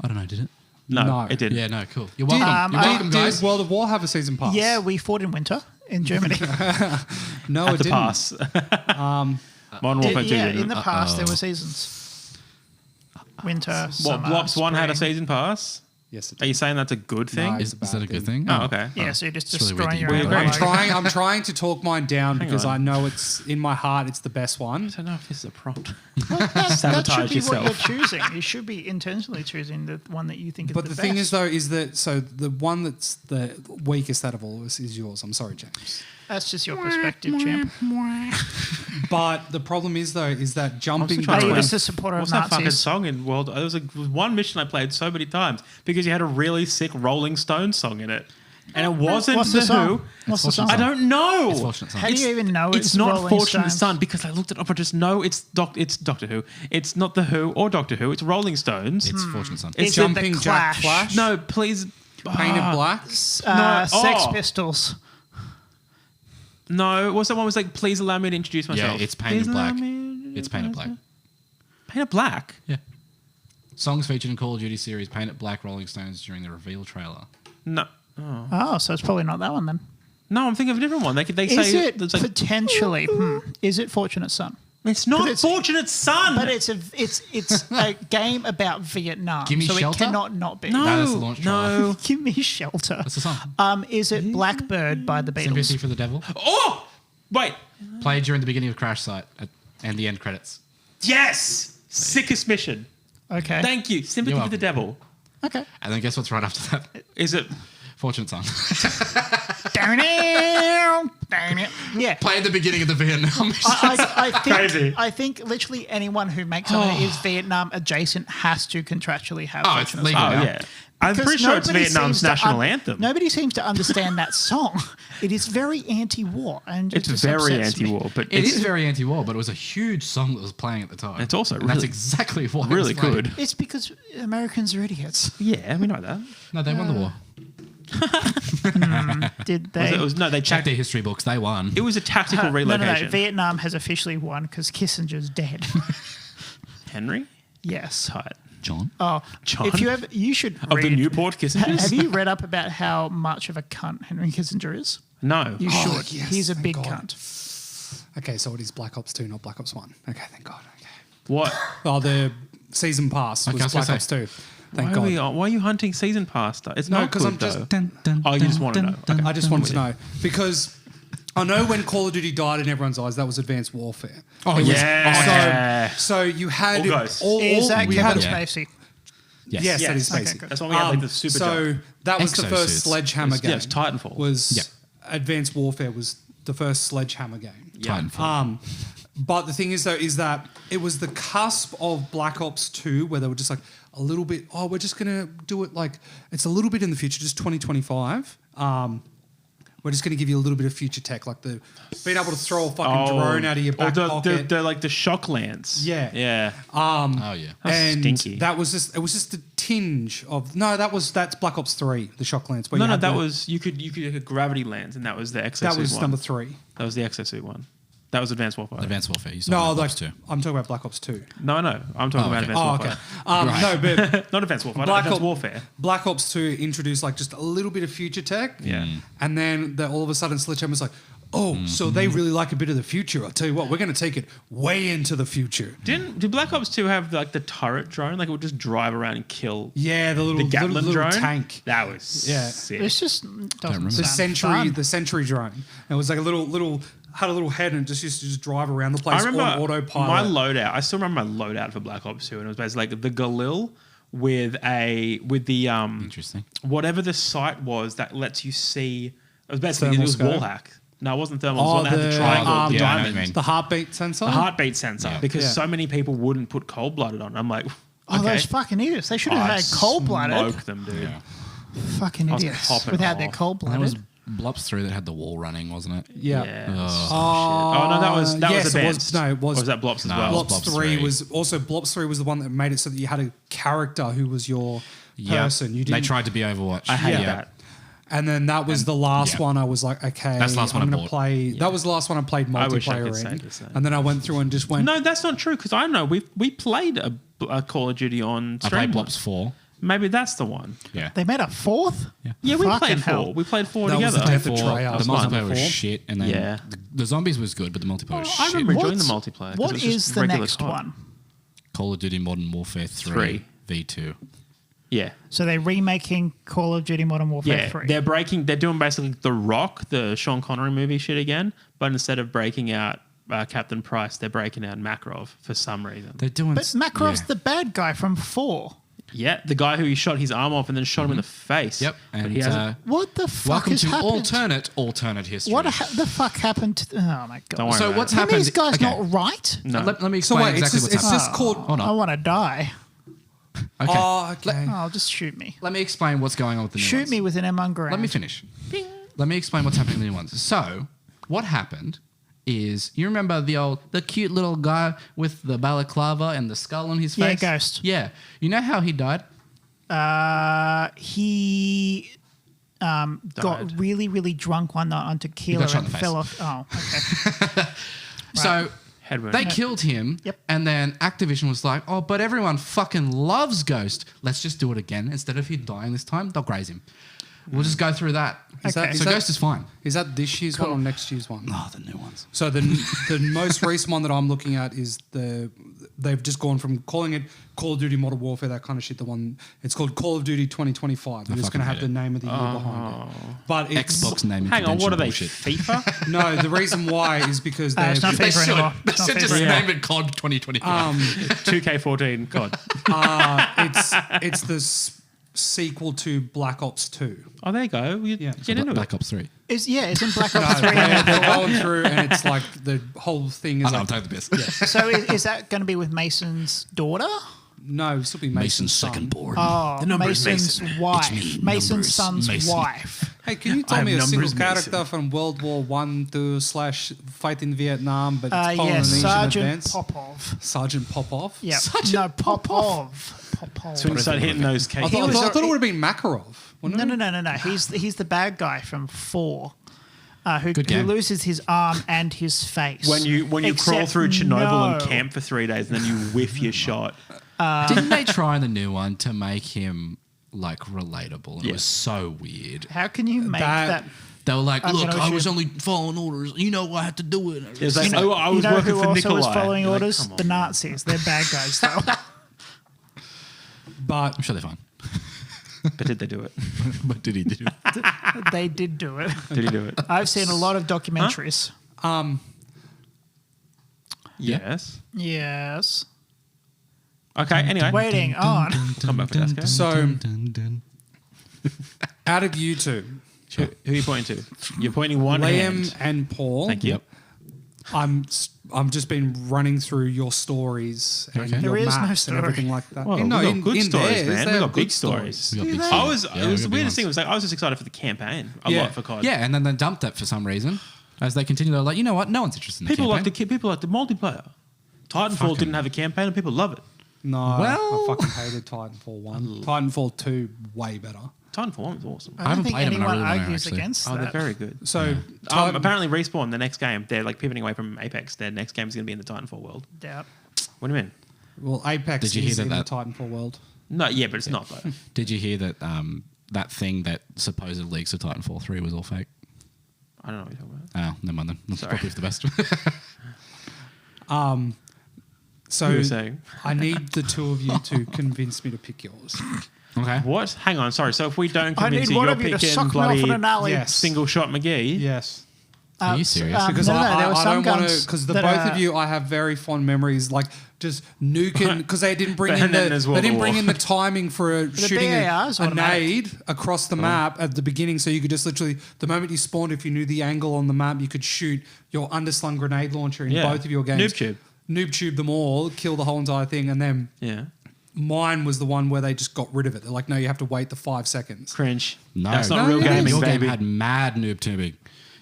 I don't know, did it? No, it didn't. Yeah, no, cool. You're welcome. You're welcome, Did guys. World of War have a season pass? Yeah, we fought in winter in Germany. No, Had it to didn't. pass. Modern Warfare 2 yeah, didn't. in the past there were seasons. Winter, What, summer, Blops 1 had a spring. season pass? Yes, it Are did. you saying that's a good thing? No. Is It's a that a bad good thing. thing? Oh, okay. Yeah, so you're just It's really destroying weird your that own you- Weird. logo. I'm trying to talk mine down because on. I know it's in my heart. It's the best one. I don't know if this is a prompt. That Sabotage should be what yourself. you're choosing. You should be intentionally choosing the one that you think is But the the best. thing is, though, is that so the one that's the weakest out of all of us is yours. I'm sorry, James. That's just your perspective, champ. But the problem is, though, is that jumping trying to Are you Wait. just a supporter What's of that fucking Nazis? song in World? There was one mission I played so many times because you had a really sick Rolling Stones song in it. And it wasn't What's the The song? Who. What's the song? I don't know. It's Fortunate Son. How do you even know It's not Rolling Fortunate Stones? Son because I looked it up. I just know it's Doctor Who. It's not The Who or Doctor Who. It's Rolling Stones. It's Fortunate Son. Is it jumping the Jack Clash? Flash. No, please. Painted Black. Sex oh. Pistols. No, what's that one? Was like, please allow me to introduce myself. Yeah, it's Painted Please allow Black. me to introduce It's Painted Black. myself. Painted Black. Yeah. Songs featured in Call of Duty series Painted Black Rolling Stones during the reveal trailer. No. Oh, so it's probably not that one then. No, I'm thinking of a different one. They Is say it it's like, potentially? Is it Fortunate Son? it's not it's- Fortunate Son. But it's a game about Vietnam, Give Me so Shelter? it cannot not be. no, No, that's the launch trailer. no. Give me shelter. What's the song? Is it Blackbird by the Sympathy Beatles? for the Devil. Oh, wait. Played during the beginning of Crash Site and the end credits. Yes, sickest mission. Okay. Thank you. Sympathy You're for the devil. Okay. And then guess what's right after that? Is it? Fortunate Son. Darn it. Darn it. Yeah. Played at the beginning of the Vietnam mission. I think, Crazy. I think literally anyone who makes something that is Vietnam adjacent has to contractually have Oh, it's Fortunate legal. Son. Oh Yeah. yeah. I'm Because pretty sure it's nobody Vietnam's seems to national anthem. Nobody seems to understand that song. It is very anti-war, and It's just very upsets me. anti-war, but It it's is very anti-war, but it was a huge song that was playing at the time. It's also And that's really- exactly why it really was playing. good. It's because Americans are idiots. Yeah, we know that. No, they won the war. Did they? No, they Check checked. their history books. They won. It was a tactical No, relocation. Vietnam has officially won because Kissinger's dead. Henry? yes. Tight. John? Oh, John? if you ever, you should Of read. the Newport Kissingers? Have you read up about how much of a cunt Henry Kissinger is? No. You Oh, should. yes, He's a thank big God. cunt. Okay, so it is Black Ops 2, not Black Ops 1. Okay, thank God. Okay. What? Oh, the season pass Okay, I was was Black gonna Ops 2. Thank God. Why are you hunting season pass stuff? It's No, not 'cause good, I'm just- though. Oh, you just want to know. Okay. I just wanted to know because I know when Call of Duty died in everyone's eyes, that was Advanced Warfare. Oh, It was- yeah. So you had All ghosts. Is that we Kevin had, Spacey? Yes. Yes, that is Okay, Spacey. good. That's why we had like the super So jump. that was the Exosuits. first Sledgehammer game. Yes, Titanfall. Was Yep. Advanced Warfare was the first Sledgehammer game. Titanfall. But the thing is, though, is that it was the cusp of Black Ops 2 where they were just like a little bit, oh, we're just going to do it like, it's a little bit in the future, just 2025. We're just going to give you a little bit of future tech, like the being able to throw a fucking drone out of your back or pocket. like the shock lance. Yeah. Yeah. Oh, yeah. and stinky. that was just, it was just a tinge of that's Black Ops 3, the shock lance. Where No, that was you could get gravity lance, and that was the exosuit. that was one. number 3. That was the exosuit one. That was Advanced Warfare. Advanced Warfare. No, Black like Ops 2. I'm talking about Black Ops 2. No, I'm talking about okay. Advanced Oh, Warfare. okay. No, but Not Advanced Warfare. Black Advanced Ops- Warfare. Black Ops 2 introduced like just a little bit of future tech. Yeah. And then all of a sudden Sledgehammer's like, so they really like a bit of the future. I'll tell you what, we're going to take it way into the future. Did Black Ops 2 have like the turret drone? Like it would just drive around and kill Yeah, the the Gatling little drone? tank. That was Yeah. sick. It's just doesn't remember. The sound Sentry, fun. drone. It was like a little had a little head and just used to just drive around the place I remember on autopilot. my loadout. I still remember my loadout for Black Ops 2, and it was basically like the Galil with the Interesting. whatever the sight was that lets you see. It was basically Thermal it was scope? wall hack. No, it wasn't thermal. It was one that had the triangle, yeah, the I know what diamond, you mean. The heartbeat sensor. the heartbeat sensor. Yeah. Because Yeah. so many people wouldn't put cold blooded on. I'm like, Oh, okay. those fucking idiots. They should have I'd had cold-blooded. smoke them, dude. Yeah. Fucking I was idiots. popping Without their off. And that was cold-blooded. Blops 3 that had the wall running, wasn't it? Yeah. Yeah. Oh. Oh no, that was yes, it was- advanced. no, it was- Or was that Blops as No, well? it was Blops Blops 3 3. was also Blops 3 was the one that made it so that you had a character who was your Yeah. person. You They didn't, tried to be Overwatch. I hate Yeah. that. and then that was the last yeah. one. I was like, okay, That's the last one I'm I gonna bought. play. That was the last one I played I wish I multiplayer could say in. the same. And then I went through and just went. No, that's not true because I know we played a Call of Duty on I stream. played Blops 4. Maybe that's the one. Yeah. They made a fourth? Yeah, we Fucking played hell. 4. We played 4 That was together. the death of The Treyarch. multiplayer was 4. shit, and then Yeah. the zombies was good, but the multiplayer was I shit. remember enjoying the What's- multiplayer. 'cause What it was just is the regular next COD. one? Call of Duty Modern Warfare 3 V2. Yeah. So they're remaking Call of Duty Modern Warfare Yeah, 3. they're doing basically The Rock, the Sean Connery movie shit again, but instead of breaking out Captain Price, they're breaking out Makarov for some reason. They're doing. But Makarov's yeah. the bad guy from 4. Yeah, the guy who he shot his arm off and then shot him in the face. Yep. But And he hasn't. What the fuck welcome has to happened? alternate history. What the fuck happened to... Oh, my God. Don't worry So about what's it. That happened? means this guy's okay. not right? No. Let me So explain wait, exactly what's it's happening. just called. Hold on. I want to die. Okay. Oh, okay. Oh, just shoot me. Let me explain what's going on with the new Shoot ones. me with an M1 Garand. Let me finish. Let me explain what's happening in the new ones. So, what happened is you remember the cute little guy with the balaclava and the skull on his Yeah, face? Ghost. Yeah. You know how he died? He got Died. really, really drunk one night on tequila shot in and the fell face. off. Oh, okay. So Head wound. they killed him, Yep. and then Activision was like, "Oh, but everyone fucking loves Ghost. Let's just do it again. Instead of him dying this time, they'll graze him. We'll just go through that." Is that- Okay. is So that- Ghost is fine. Is that this year's one or next year's one? Oh, the new ones. So the most recent one that I'm looking at is they've just gone from calling it Call of Duty Modern Warfare, that kind of shit. The one it's called Call of Duty 2025. They're just fucking going to have hate the it. name of the year behind it. But it's Xbox naming Hang on, what are they? bullshit. FIFA? no. The reason why is because they're it's not They FIFA should. anymore. They It's not should just FIFA. name it COD 2025. 2K14 COD. it's the sequel to Black Ops 2. Oh, there you go. Yeah. Get into Black it. Ops 3. It's Black No, Ops 3. they're going through, and it's like the whole thing is I know, I'm like, taking the piss. So is that going to be with Mason's daughter? no, it'll still be Mason's son. board. Oh, The number is Mason's Mason. wife. It's me, Mason's numbers, son's Mason. wife. Hey, can you tell I'm me a single numbers character Mason. from World War 1 to / fight in Vietnam, but it's Polynesian Sergeant advance? Popov. Sergeant Popov? Yeah. Sergeant No, Popov. Popov. So when you start hitting those I cakes. thought it would have been Makarov. wouldn't it? No. He's the bad guy from 4. Who Good game. loses his arm and his face. When you crawl Except through Chernobyl and no. camp for 3 days and then you whiff your shot. Didn't they try in the new one to make him like relatable? And It Yeah. was so weird. How can you make That- that? They were like, I'm "Look, gonna I shoot- was only following orders. You know, I had to do it." It's like, You know, I was you know working who for also Nikolai. was following You're like, orders? come on. The Nazis. They're bad guys, though. But I'm sure they're fine. But did they do it? But did he do? They did do it. Did he do it? I've seen a lot of documentaries. Yes. Yes. Okay, anyway. Waiting on. Come back for Dasco. so, out of you two, Who are you pointing to? You're pointing one Liam hand. and Paul, Thank you. Yep. I'm just been running through your stories and Okay. your There is no maps and story. everything like that. Well, No, we got in- good in stories, theirs, man. they We have got big good stories. We got big they? stories. I was. Yeah, it we was got the big weirdest ones. thing was like I was just excited for the campaign a Yeah. lot for COD. Yeah, and then they dumped that for some reason. As they continue, they're like, you know what? No one's interested in the People campaign. like the multiplayer. Titanfall Fucking- didn't have a campaign and people love it. No, Well- I fucking hated Titanfall 1. Titanfall 2, way better. Titanfall 1 was awesome. I don't haven't think played 'em and I anyone really wanna argues actually. against Oh, that. they're very good. So, Apparently, Respawn, the next game, they're like pivoting away from Apex. Their next game is going to be in the Titanfall world. Doubt. What do you mean? well, Apex Did you hear is that in that- the Titanfall world. No, yeah, but it's not though. Did you hear that that thing that supposed leaks of Titanfall 3 was all fake? I don't know what you're talking about. Oh, never mind then. That's Sorry. probably for the best. So You were saying? I need the two of you to convince me to pick yours. Okay. What? Hang on, sorry. So if we don't I convince need you, one you're of you to picking suck me off in bloody an alley. Yes. single shot McGee. Yes. Are you serious? Because no, I there were some don't want to, guns because the that both are- of you, I have very fond memories, like just nuking, because they didn't bring But in then the there's they World didn't of bring War. in the timing for shooting BAR's a automatic. nade across the map at the beginning, so you could just literally the moment you spawned, if you knew the angle on the map, you could shoot your underslung grenade launcher in Yeah. both of your games. Noob tube them all, kill the whole entire thing, and then Yeah. mine was the one where they just got rid of it. They're like, no, you have to wait the 5 seconds. Cringe. No, That's not No, real it is. gaming, Your baby. game had mad noob tubing.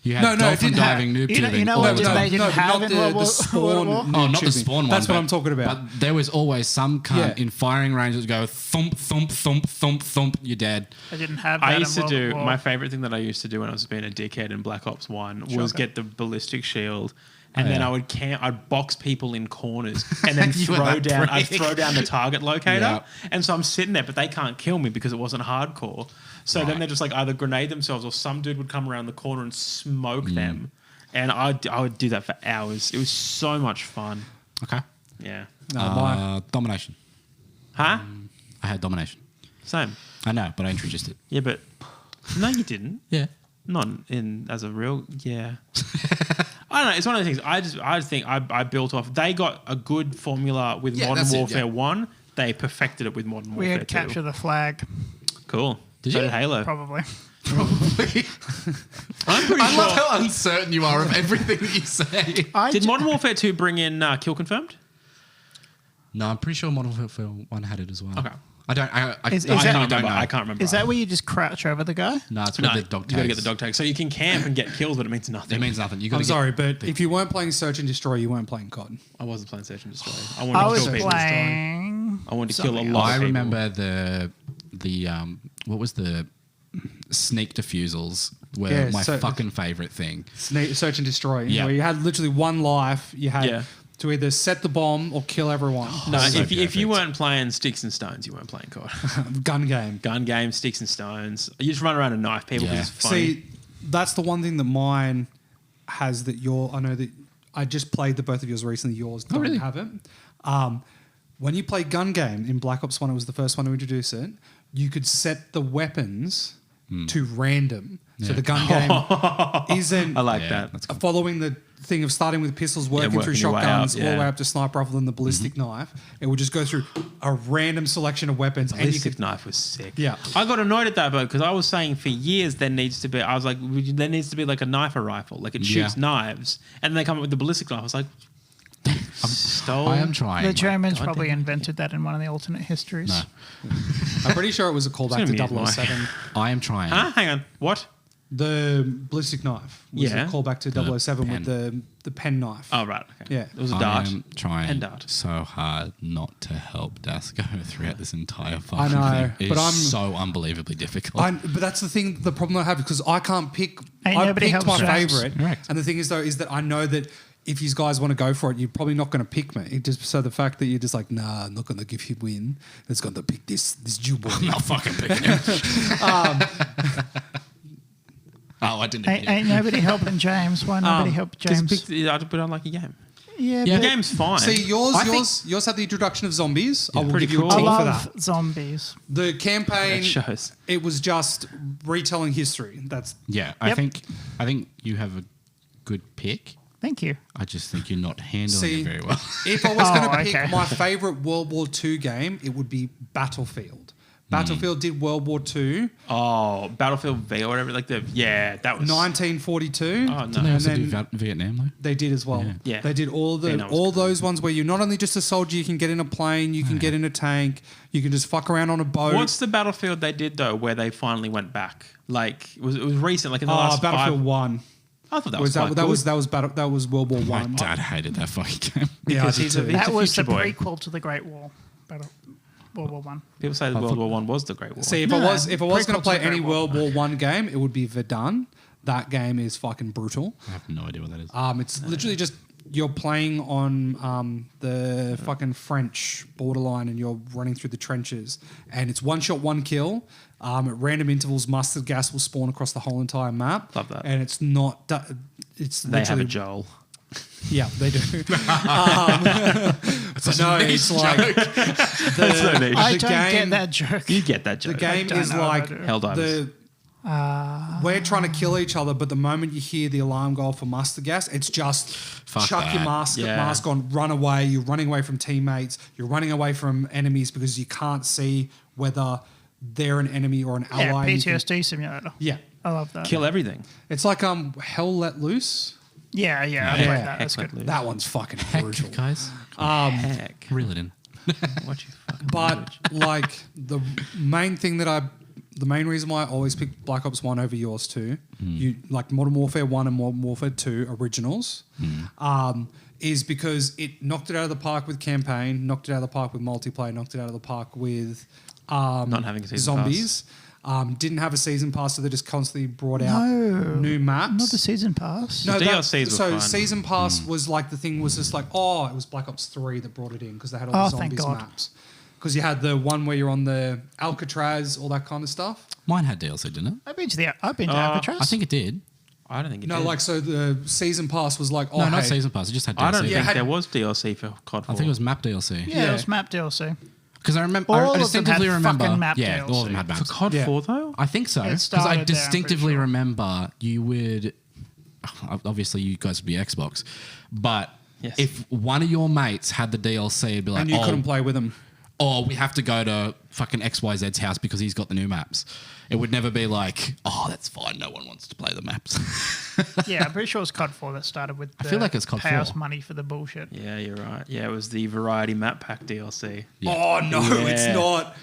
You had No, it dolphin didn't have- diving noob You know- tubing. you know all what the did time. they didn't but have not in World War- the spawn. World War? Oh, not the tubing. spawn one. That's what but- I'm talking about. But there was always some cunt Yeah. in firing range that would go thump, thump, thump, thump, thump. You're dead. I didn't have that I in used to World do War. my favorite thing that I used to do when I was being a dickhead in Black Ops 1 was Shotgun. get the ballistic shield. And then yeah. I'd box people in corners and then You were that I'd prick. throw down the target locator. Yeah. And so I'm sitting there, but they can't kill me because it wasn't hardcore. So then Right. they're just like either grenade themselves or some dude would come around the corner and smoke Mm. them. And I would do that for hours. It was so much fun. Okay. Yeah. No, mine. Domination. Huh? I had domination. Same. I know, but I introduced it. Yeah, but no, you didn't. Yeah. Not in as a real, yeah. I don't know. It's one of the things. I think I built off. They got a good formula with Yeah, Modern that's it, Warfare yeah. 1. They perfected it with Modern We Warfare had 2. capture the flag, Cool. Did So you? did Halo. probably. Probably. I'm pretty I love sure. how uncertain you are of everything that you say. Did Modern Warfare 2 bring in Kill Confirmed? No, I'm pretty sure Modern Warfare 1 had it as well. Okay. I don't. I Is that- genuinely don't know. I can't remember. Is that where you just crouch over the guy? No, it's No, with the dog tags. you got to get the dog tag. So you can camp and get kills, but it means nothing. It means nothing. You got I'm to sorry, but if you weren't playing Search and Destroy, you weren't playing COD. I wasn't playing Search and Destroy. I I wanted was to kill people. playing. I wanted to kill a something lot I of people. remember the what was the sneak defusals were Yeah, my so- fucking favorite thing. Search and Destroy. Yeah. Where you had literally one life. You had Yeah. to either set the bomb or kill everyone. No, So if you perfect. weren't playing Sticks and Stones, you weren't playing COD. Gun game. Gun game, Sticks and Stones. You just run around and knife people Yeah. because it's funny. See, that's the one thing that mine has that I know that I just played the both of yours recently. Yours don't really? have it. When you play gun game in Black Ops 1, it was the first one to introduce it. You could set the weapons to random. So Yeah. the gun game isn't I like Yeah, that. that's cool. following the thing of starting with pistols, working through working your way shotguns, up, all the yeah. way up to sniper rifle and the ballistic knife. It would just go through a random selection of weapons, and you Ballistic could knife was sick. Yeah. I got annoyed at that because I was saying for years there needs to be. I was like, there needs to be like a knife rifle, like it shoots Yeah. knives, and they come up with the ballistic knife. I was like, stole. I am trying. The Germans God probably damn it. invented that in one of the alternate histories. No, I'm pretty sure it was a callback gonna to mute my- 007. I am trying. Huh? Hang on. What? The ballistic knife was Yeah. a callback to 007 with the pen knife. Oh right. Okay. Yeah. It was a dart. I am trying Pen dart. so hard not to help Dasko throughout this entire I fucking know, thing. It but is I'm- so unbelievably difficult. But that's the thing, the problem I have, because I can't pick. Ain't I nobody picked my helps James. favorite, Correct. and the thing is though is that I know that if you guys want to go for it, you're probably not going to pick me. It just so the fact that you're just like, nah, I'm not going to give you win. It's going to pick this Jew boy. I'm not fucking picking him. Oh, I didn't. Ain't nobody helping James. Why nobody help James? I put on like a game. Yeah, The but game's fine. See, I think- yours had the introduction of zombies. I will Pretty give you cool. a I tick for love that. zombies. The campaign, That shows. it was just retelling history. That's Yeah, I Yep. think you have a good pick. Thank you. I just think you're not handling See, it very well. if I was Oh, going to pick okay. my favorite World War II game, it would be Battlefield. Battlefield did World War II, Oh, Battlefield V or whatever. Like that was 1942. Oh, no. Didn't they And also then do Vietnam though? they did as well. Yeah. They did all Vietnam was all cool. those ones where you're not only just a soldier, you can get in a plane, you can get in a tank, you can just fuck around on a boat. What's the Battlefield they did though, where they finally went back? Like it was recent, like in the last Battlefield 5. 1. I thought that Was was that was World War My One. dad hated that fucking game. Yeah, I Because did he's a- too. he's That was the future boy. prequel to the Great War. World War One. People say that World War One was the Great War. See, if I was going to play any World War One game, it would be Verdun. That game is fucking brutal. I have no idea what that is. It's literally just you're playing on the fucking French borderline and you're running through the trenches and it's one shot, one kill. At random intervals, mustard gas will spawn across the whole entire map. Love that. And it's not... It's They have literally... a Joel. Yeah, they do. It's no, it's like... the niche. I the don't game, get that joke. You get that The joke. game don't is know like... if I do. Helldivers. We're trying to kill each other, but the moment you hear the alarm go off for mustard gas, it's just chuck that. your mask Yeah. on, run away. You're running away from teammates. You're running away from enemies because you can't see whether they're an enemy or an Yeah, ally. and you can- PTSD simulator. Yeah. I love that. Kill everything. It's like Hell Let Loose. Yeah, I Yeah. played that. That's Heck, good. let That one's fucking Heck, brutal. guys. Heck. Reel it in. What you fucking But like the main reason why I always pick Black Ops 1 over yours too, you like Modern Warfare 1 and Modern Warfare 2 originals, is because it knocked it out of the park with campaign, knocked it out of the park with multiplayer, knocked it out of the park with Not having a season zombies. Didn't have a season pass, so they just constantly brought out new maps. Not the season pass. No, The that- DLCs were so fun. season pass was like the thing was just like, oh, it was Black Ops 3 that brought it in because they had all Oh, the thank zombies God. maps. Because you had the one where you're on the Alcatraz, all that kind of stuff. Mine had DLC, didn't it? I've been to Alcatraz. I think it did. I don't think it No, did. like so the season pass was like, oh, No, hey, not season pass. It just had DLC. I don't think had- there was DLC for COD 4. I think it was map DLC. yeah, it Yeah. was map DLC. Because I remember, All I of them distinctively had remember. fucking map yeah, all of them DLC. had For maps. COD Yeah. 4 though? I think so. It Because started I there, I'm pretty distinctively sure. remember you would. Obviously, you guys would be Xbox, but Yes. if one of your mates had the DLC, it'd be like, and you couldn't play with them. oh, we have to go to fucking XYZ's house because he's got the new maps. It would never be like, oh, that's fine. No one wants to play the maps. Yeah, I'm pretty sure it was COD 4 that started with the feel like it's COD pay us 4. money for the bullshit. Yeah, you're right. Yeah, it was the Variety Map Pack DLC. Yeah. Oh no, it's Yeah. not.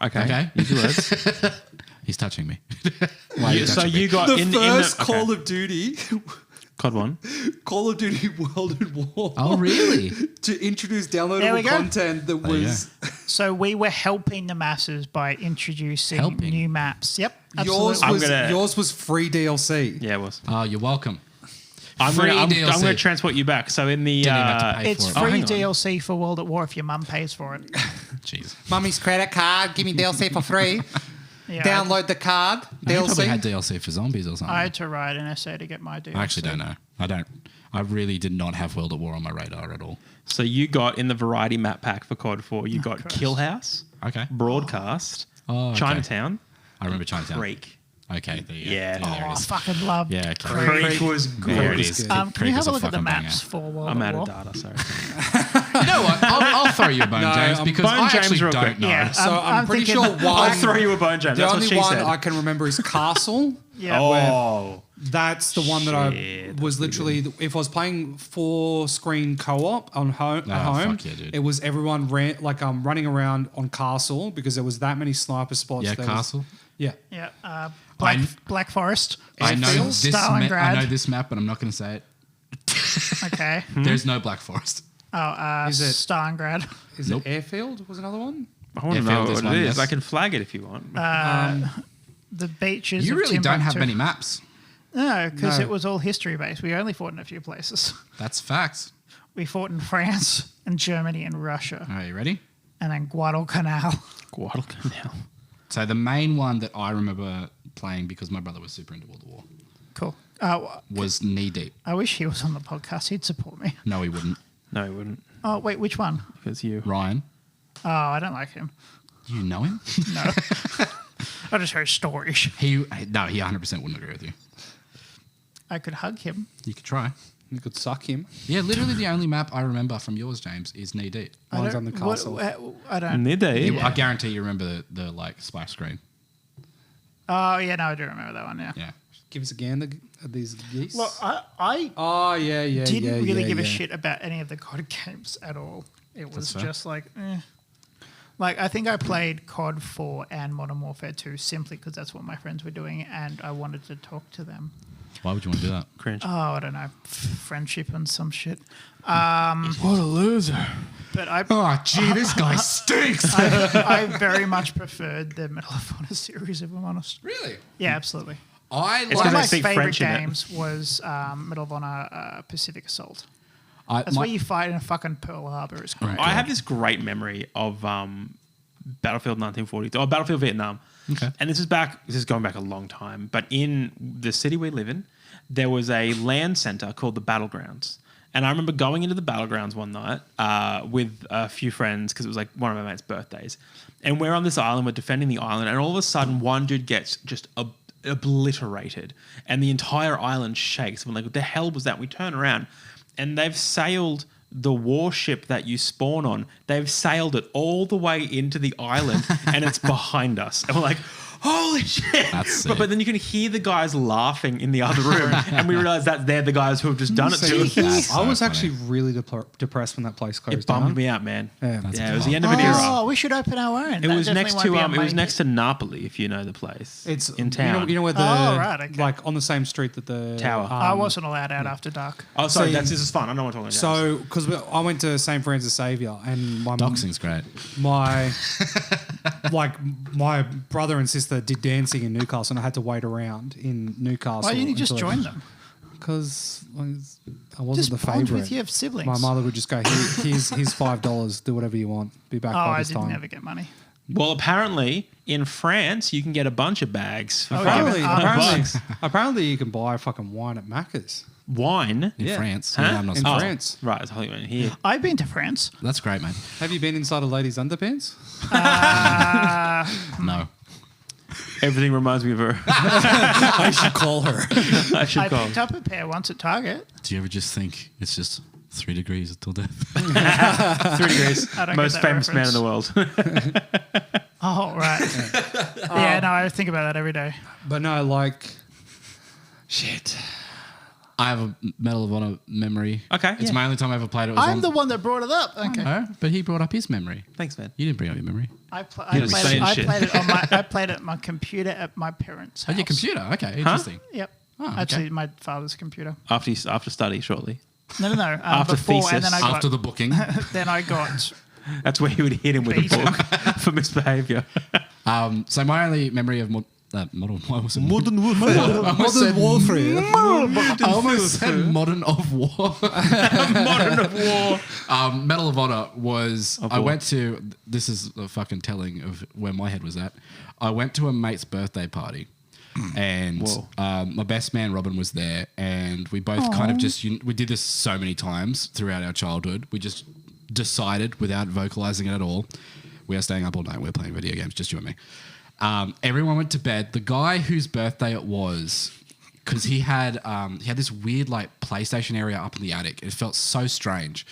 Okay. Okay. Use your words. He's touching me. Why are you So touching me? you got The in first the Call of Duty, COD 1. Call of Duty World at War. Oh, really? To introduce There we downloadable go. content that you was So we were helping the masses by introducing Helping? new maps. Yep, yours absolutely. was free DLC. Yeah, it was. Oh, you're welcome. I'm Free going DLC. to transport you back. So in the... Didn't even have to pay It's for it. free hang on. DLC for World at War if your mum pays for it. Jeez. Mummy's credit card, give me DLC for free. Yeah, Download the card, You probably had DLC. DLC for zombies or something. I had to write an essay to get my DLC. I actually don't know. I don't. I really did not have World at War on my radar at all. So you got in the Variety Map Pack for COD 4, you got Christ. Kill House, Okay. Broadcast, Oh, okay. Chinatown, I remember Chinatown. Creek. Okay. There you go. Yeah. There Oh, it I is. fucking love Yeah, Creek. Creek was There it good. is. Can Creek you was have a look at the fucking maps banger. for World I'm at out War? of data, sorry. You know what? I'll throw you a bone, No, James, because Bone I James actually real don't quick. know. Yeah. So I'm pretty thinking sure that- one. I'll throw you a bone, James. The That's only what she one said. I can remember is Castle. Yeah. Oh. That's the one that I Shit, was literally. If I was playing 4-screen co-op on home, at Oh, home, fuck yeah, dude. it was everyone running around on Castle because there was that many sniper spots. Yeah, There was- Castle. yeah. Yeah. I- Black Forest. I know Airfield, this. Stalingrad. I know this map, but I'm not going to say it. Okay. There's no Black Forest. Is it- Stalingrad. Is Nope. it Airfield? Was another one? I want to Yeah, know Field is what it one, is. yes. I can flag it if you want. The beaches. You of really don't have Timbuktu. many maps. No, because No. it was all history based. We only fought in a few places. That's facts. We fought in France and Germany and Russia, Are you ready? and then Guadalcanal. Guadalcanal. So the main one that I remember playing because my brother was super into World War Cool. was Knee Deep. I wish he was on the podcast. He'd support me. No, he wouldn't. No, he wouldn't. Oh wait, which one? Because you. Ryan, Oh, I don't like him. you know him? No. I just heard stories. He 100% wouldn't agree with you. I could hug him. You could try. You could suck him. Yeah, literally the only map I remember from yours, James, is Knee Deep. I Mine's don't- on the what- castle. I don't. Midday. I guarantee you remember the like splash screen. Oh yeah, no, I do remember that one. Yeah. Yeah. Give us a gander of these geese. Look, I Oh yeah, yeah. didn't really give a yeah. shit about any of the COD games at all. It was fair. just like, Like, I think I played COD 4 and Modern Warfare 2 simply because that's what my friends were doing and I wanted to talk to them. Why would you want to do that? Cringe. Oh, I don't know, friendship and some shit. What a loser. But I Oh, gee, this guy stinks. I very much preferred the Medal of Honor series, if I'm honest. Really? Yeah, absolutely. I It's One of they my speak favorite French in it. games was Medal of Honor Pacific Assault. I, That's where you fight in a fucking Pearl Harbor. It's great. I have this great memory of Battlefield 1942 or Battlefield Vietnam. Okay. And this is going back a long time. But in the city we live in, there was a land center called the Battlegrounds. And I remember going into the Battlegrounds one night with a few friends because it was like one of my mates' birthdays. And we're on this island, we're defending the island, and all of a sudden one dude gets just obliterated. And the entire island shakes. We're like, what the hell was that? We turn around and they've sailed the warship that you spawn on. They've sailed it all the way into the island and it's behind us. And we're like, holy shit. That's sick. But then you can hear the guys laughing in the other room and we realize that they're the guys who have just done it to us. That's I was so actually really depressed when that place closed It bummed down. me out, man. Yeah. Yeah, it was the end of an era. Oh, we should open our own. It was next to Napoli, if you know the place. It's in town. You know where the right, okay. like on the same street that the Tower. I wasn't allowed out after dark. Oh, sorry, See- this is fun. I know what I'm talking about. So because I went to St Francis Xavier and Doxing's great. my my brother and sister did dancing in Newcastle and I had to wait around in Newcastle. Why didn't you just join them? Because I wasn't Just the bond favourite. with your siblings. My mother would just go, here's $5, do whatever you want. Be back Oh, by I this didn't time. ever get money. Well, apparently in France you can get a bunch of bags for Oh, Apparently, yeah. apparently you can buy fucking wine at Macca's. wine. In Yeah. France. Huh? Yeah, I'm not In surprised. France. Right, I thought you meant here. I've been to France. That's great, mate. Have you been inside a lady's underpants? No. Everything reminds me of her. I should call her. I should I call. picked up a pair once at Target. Do you ever just think it's just 3 degrees until death? 3 degrees. I don't Most get that famous man in the world. Oh, right. Yeah, no, I think about that every day. But no, like, shit. I have a Medal of Honor memory. Okay, It's yeah. my only time I ever played it. Was I'm on, the one that brought it up. Okay. No, but he brought up his memory. Thanks, man. You didn't bring up your memory. I didn't played say it. I shit. played it on my. I played it on my computer at my parents' Oh, house. your computer. Okay, interesting. Yep. Oh, okay. Actually, my father's computer. After study shortly. No. After before, thesis. and then I got. After the booking. Then I got. That's where he would hit him with a Beat. book for misbehaviour. So my only memory of modern. What was it? Modern Warfare. I almost said Modern of War. Modern of War. Medal of Honor was. I War. went to. This is a fucking telling of where my head was at. I went to a mate's birthday party. And Whoa. my best man Robin was there, and we both kind of just we did this so many times throughout our childhood. We just decided without vocalizing it at all, we are staying up all night. We're playing video games, just you and me. Everyone went to bed. The guy whose birthday it was, because he had this weird like PlayStation area up in the attic. It felt so strange.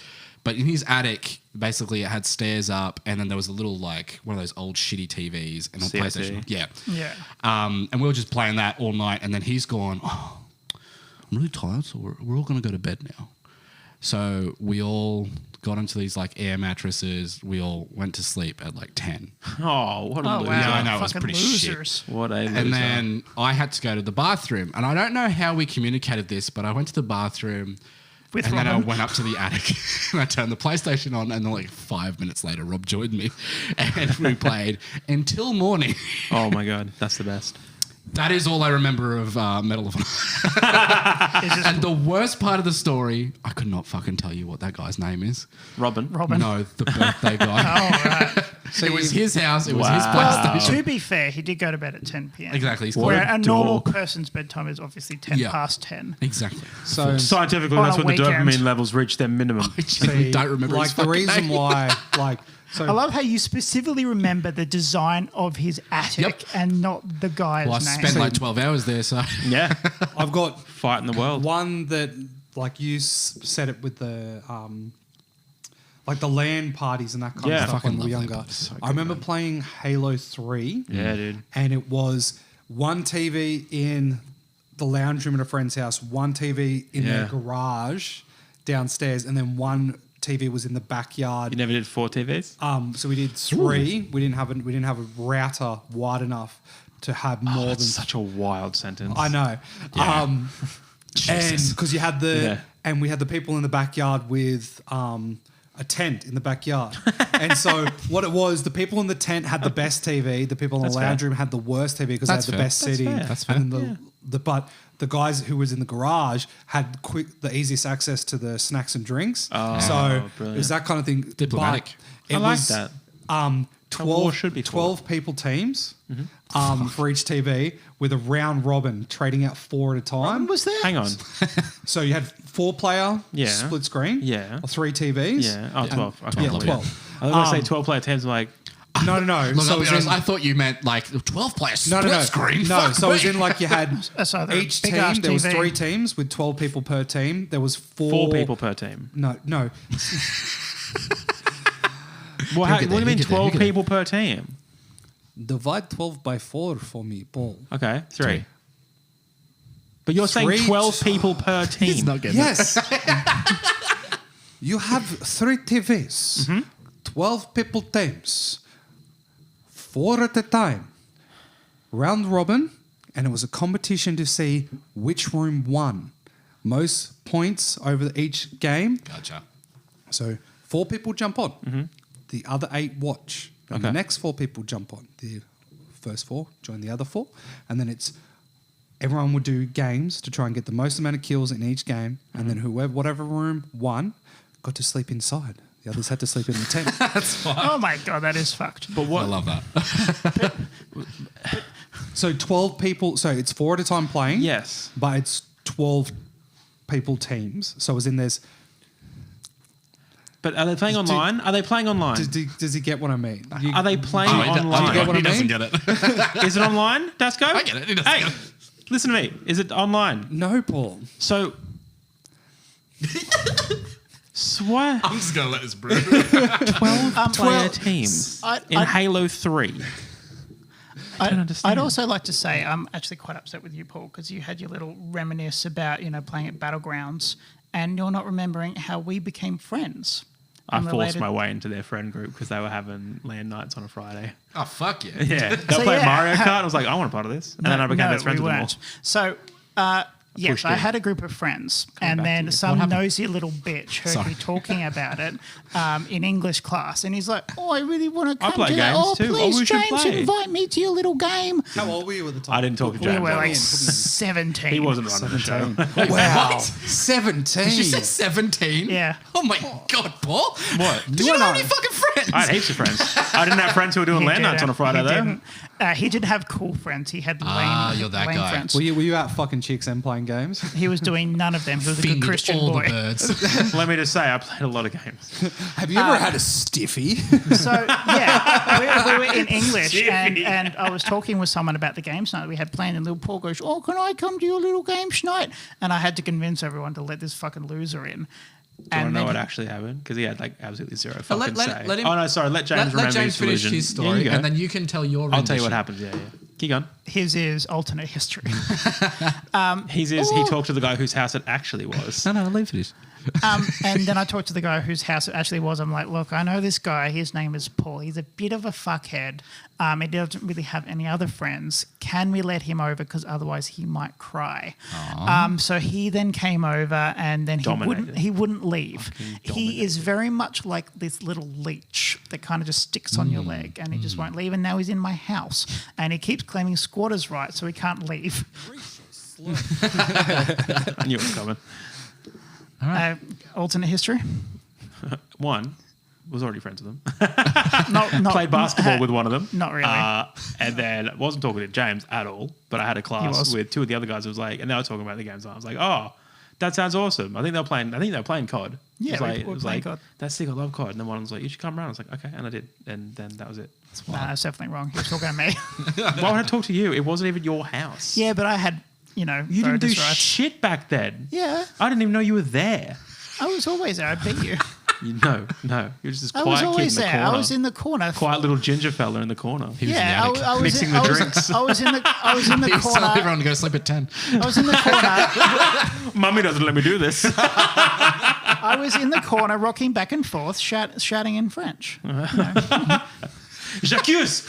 But in his attic, basically, it had stairs up, and then there was a little like one of those old shitty TVs and a CRT. PlayStation. Yeah. Yeah. And we were just playing that all night, and then he's gone, oh, I'm really tired, so we're all going to go to bed now. So we all got into these like air mattresses. We all went to sleep at like 10. Oh, what a Oh, loser. wow. Yeah, I know, it was Fucking pretty shit. losers. What a loser. And then I had to go to the bathroom. And I don't know how we communicated this, but I went to the bathroom With and then I Robin. went up to the attic and I turned the PlayStation on, and then like 5 minutes later, Rob joined me and we played until morning. Oh my God, that's the best. That is all I remember of Medal of Honor. Is this And the worst part of the story, I could not fucking tell you what that guy's name is. Robin. Robin? No, the birthday guy. Oh, right. It was his house. It was his Wow. PlayStation. To be fair, he did go to bed at 10 p.m. Exactly. He's Where called- a normal dog. person's bedtime is obviously 10 Yeah. past 10. Exactly. So, Scientifically, On that's a when the weekend. dopamine levels reach their minimum. I genuinely don't remember his like the fucking reason name. why, like, I so love how you specifically remember the design of his attic Yep. and not the guy's Well, I name. spent like 12 hours there, so Yeah, I've got fight in the world. one that, like, you said it with the, like the LAN parties and that kind Yeah. of stuff Fucking when we were love LAN younger. parties. So I remember playing Halo 3. Yeah, dude. And it was one TV in the lounge room at a friend's house, one TV in Yeah. their garage downstairs, and then one TV was in the backyard. You never did 4 TVs? So we did 3. We didn't have a router wide enough to have more That's than such a wild sentence. I know. Yeah. And Jesus. because you had Yeah. and we had the people in the backyard with a tent in the backyard. And so what it was, the people in the tent had the best TV. The people in the That's lounge fair. room had the worst TV because they had That's the fair. best That's seating. fair. That's fair. And then but the guys who was in the garage had the easiest access to the snacks and drinks. Oh, so brilliant. it was that kind of thing. Diplomatic. But I it like was, that. 12, should be for. 12 people teams for each TV with a round robin trading out 4 at a time. Was there? Hang on. So you had 4-player Yeah. split screen. Yeah. Or 3 TVs. Yeah. Oh, 12. Okay. Yeah, 12, 12. I was going to say 12-player teams. I'm like, No. Look, so I'll it be was honest, in, I thought you meant like 12 players no, split screen. No, Fuck so it was me. in like you had So the each big team, ass there was TV. 3 teams with 12 people per team. There was 4 people per team. No. Well, He'll what get do you there, mean he'll get there, 12 he'll get people per team? Divide 12 by 4 for me, Paul. Okay, 3. But you're saying 3 12 people per team. He's not getting it. Yes. You have 3 TVs, Mm-hmm. 12 people teams, 4 at a time, round robin, and it was a competition to see which room won most points over each game. Gotcha. So 4 people jump on, the other 8 watch, and the Okay. next 4 people jump on. The first 4 join the other 4, and then it's everyone would do games to try and get the most amount of kills in each game, and then whatever room won got to sleep inside. The others had to sleep in the tent. Oh my god, that is fucked. But what? I love that. So 12 people. So it's 4 at a time playing. Yes. But it's 12 people teams. So as in there's. But are they playing online? Are they playing online? Does he get what I mean? Are they playing Oh, he do- online? you get what I he doesn't mean? get it. Is it online, Dasco? I get it. He doesn't Hey, get it. listen to me. Is it online? No, Paul. So... Swear I'm just going to let this brew. 12-player teams in I- Halo 3. don't understand. I'd also like to say I'm actually quite upset with you, Paul, because you had your little reminisce about playing at Battlegrounds, and you're not remembering how we became friends. I forced Unrelated- my way into their friend group because they were having LAN nights on a Friday. Oh, fuck yeah. Yeah, they were So, playing yeah, Mario Kart. I was like, I want a part of this. And then I became best friends we with them all. weren't. So, yes, Pushed I in. had a group of friends, and back to then you. some nosy little bitch heard Sorry. me talking about it in English class, and he's like, "Oh, I really want to I come play to that. games Oh, too. Oh, please, we should James, play." invite me to your little game." How old were you at the time? I didn't talk to We James. were at like all. 17. He wasn't running the show. Wow. What? 17. Did you say 17? Yeah. Oh my God, Paul. What? Do you know any fucking friends? I had heaps of friends. I didn't have friends who were doing He LAN nights on a Friday, he though. didn't. He didn't have cool friends. He had lame, you're that lame guy. friends. Were you out fucking chicks and playing games? He was doing none of them. He was a good Fingered Christian all boy. the birds. Let me just say, I played a lot of games. Have you ever had a stiffy? So yeah, we were in English, and I was talking with someone about the games night that we had planned, and little Paul goes, "Oh, can I come to your little games night?" And I had to convince everyone to let this fucking loser in. Do you want to know then what he- actually happened? Because he had like absolutely zero But fucking say. let him- Oh no, sorry. Let James let remember James his finish delusion. his Yeah, story, you go. and then you can tell your I'll tell you what rendition. happens. Yeah. Keep going. His is alternate history. He talked to the guy whose house it actually was. No, leave it. And then I talked to the guy whose house it actually was. I'm like, look, I know this guy. His name is Paul. He's a bit of a fuckhead. He doesn't really have any other friends. Can we let him over? Because otherwise he might cry. So he then came over, and then Dominated. he wouldn't leave. He is very much like this little leech that kind of just sticks on your leg, and he just won't leave. And now he's in my house, and he keeps claiming squatters' rights, so he can't leave. I knew it was coming. Alternate history. One was already friends with them. Not Played basketball with one of them. Not really. And then wasn't talking to James at all, but I had a class was. with 2 of the other guys. It was like, and they were talking about the games. And I was like, oh, that sounds awesome. I think they were playing COD. Yeah, it was we like, were it was playing like COD. that's sick. I love COD. And then one was like, you should come around. I was like, okay, and I did. And then that was it. Nah, that's definitely wrong. He was talking to me. Why would I talk to you? It wasn't even your house. Yeah, but I had, You didn't do voters' rights. shit back then. Yeah, I didn't even know you were there. I was always there. I beat you. No. You're just this I was quiet kid in always the there. corner. I was in the corner. Quiet little ginger fella in the corner. He was Yeah, in the attic. I was Mixing in, the I was, drinks. I was in the He was telling corner. everyone to go to sleep at 10. I was in the corner. Mummy doesn't let me do this. I was in the corner, rocking back and forth, shouting in French. J'accuse.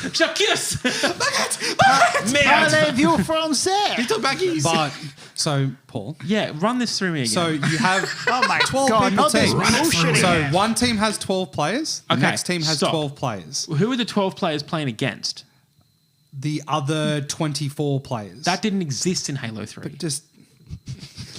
Parlez-vous français? Little baggies. But so Paul. Yeah, run this through me again. So you have Oh my 12 God, people not this team. bullshitting So man. one team has 12 players. The Okay, next team has stop. 12 players. who are the 12 players playing against? The other 24 players. That didn't exist in Halo 3. just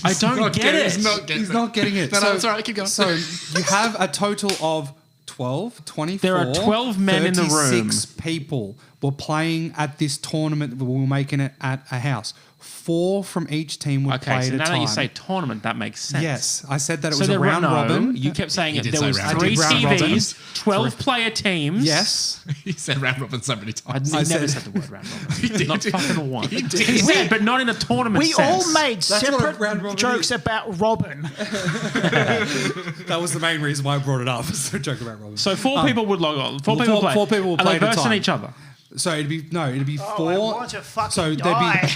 I don't get it. he's not getting it. No, it's all right. Keep going. So you have a total of 12, 24. There are 12 men in the room. 36 people were playing at this tournament. We were making it at a house. 4 from each team would play Okay, so at a now time. that you say tournament, that makes sense. Yes, I said that it So was a there were round robin. You kept saying He it. did There say was round 3 robin. I did round TVs, 12 player teams. Yes. He said round robin so many I times. never said- said the word round robin. He did. Not fucking one. He did. He did, but not in a tournament We sense. all made That's what a separate round robin jokes is. about Robin. That was the main reason why I brought it up. So joke about robin. So 4 people would log on. 4 Well, people four- play. four people will Are play they at a versing time. each other? So it'd be 4. Oh, I want to fucking so die.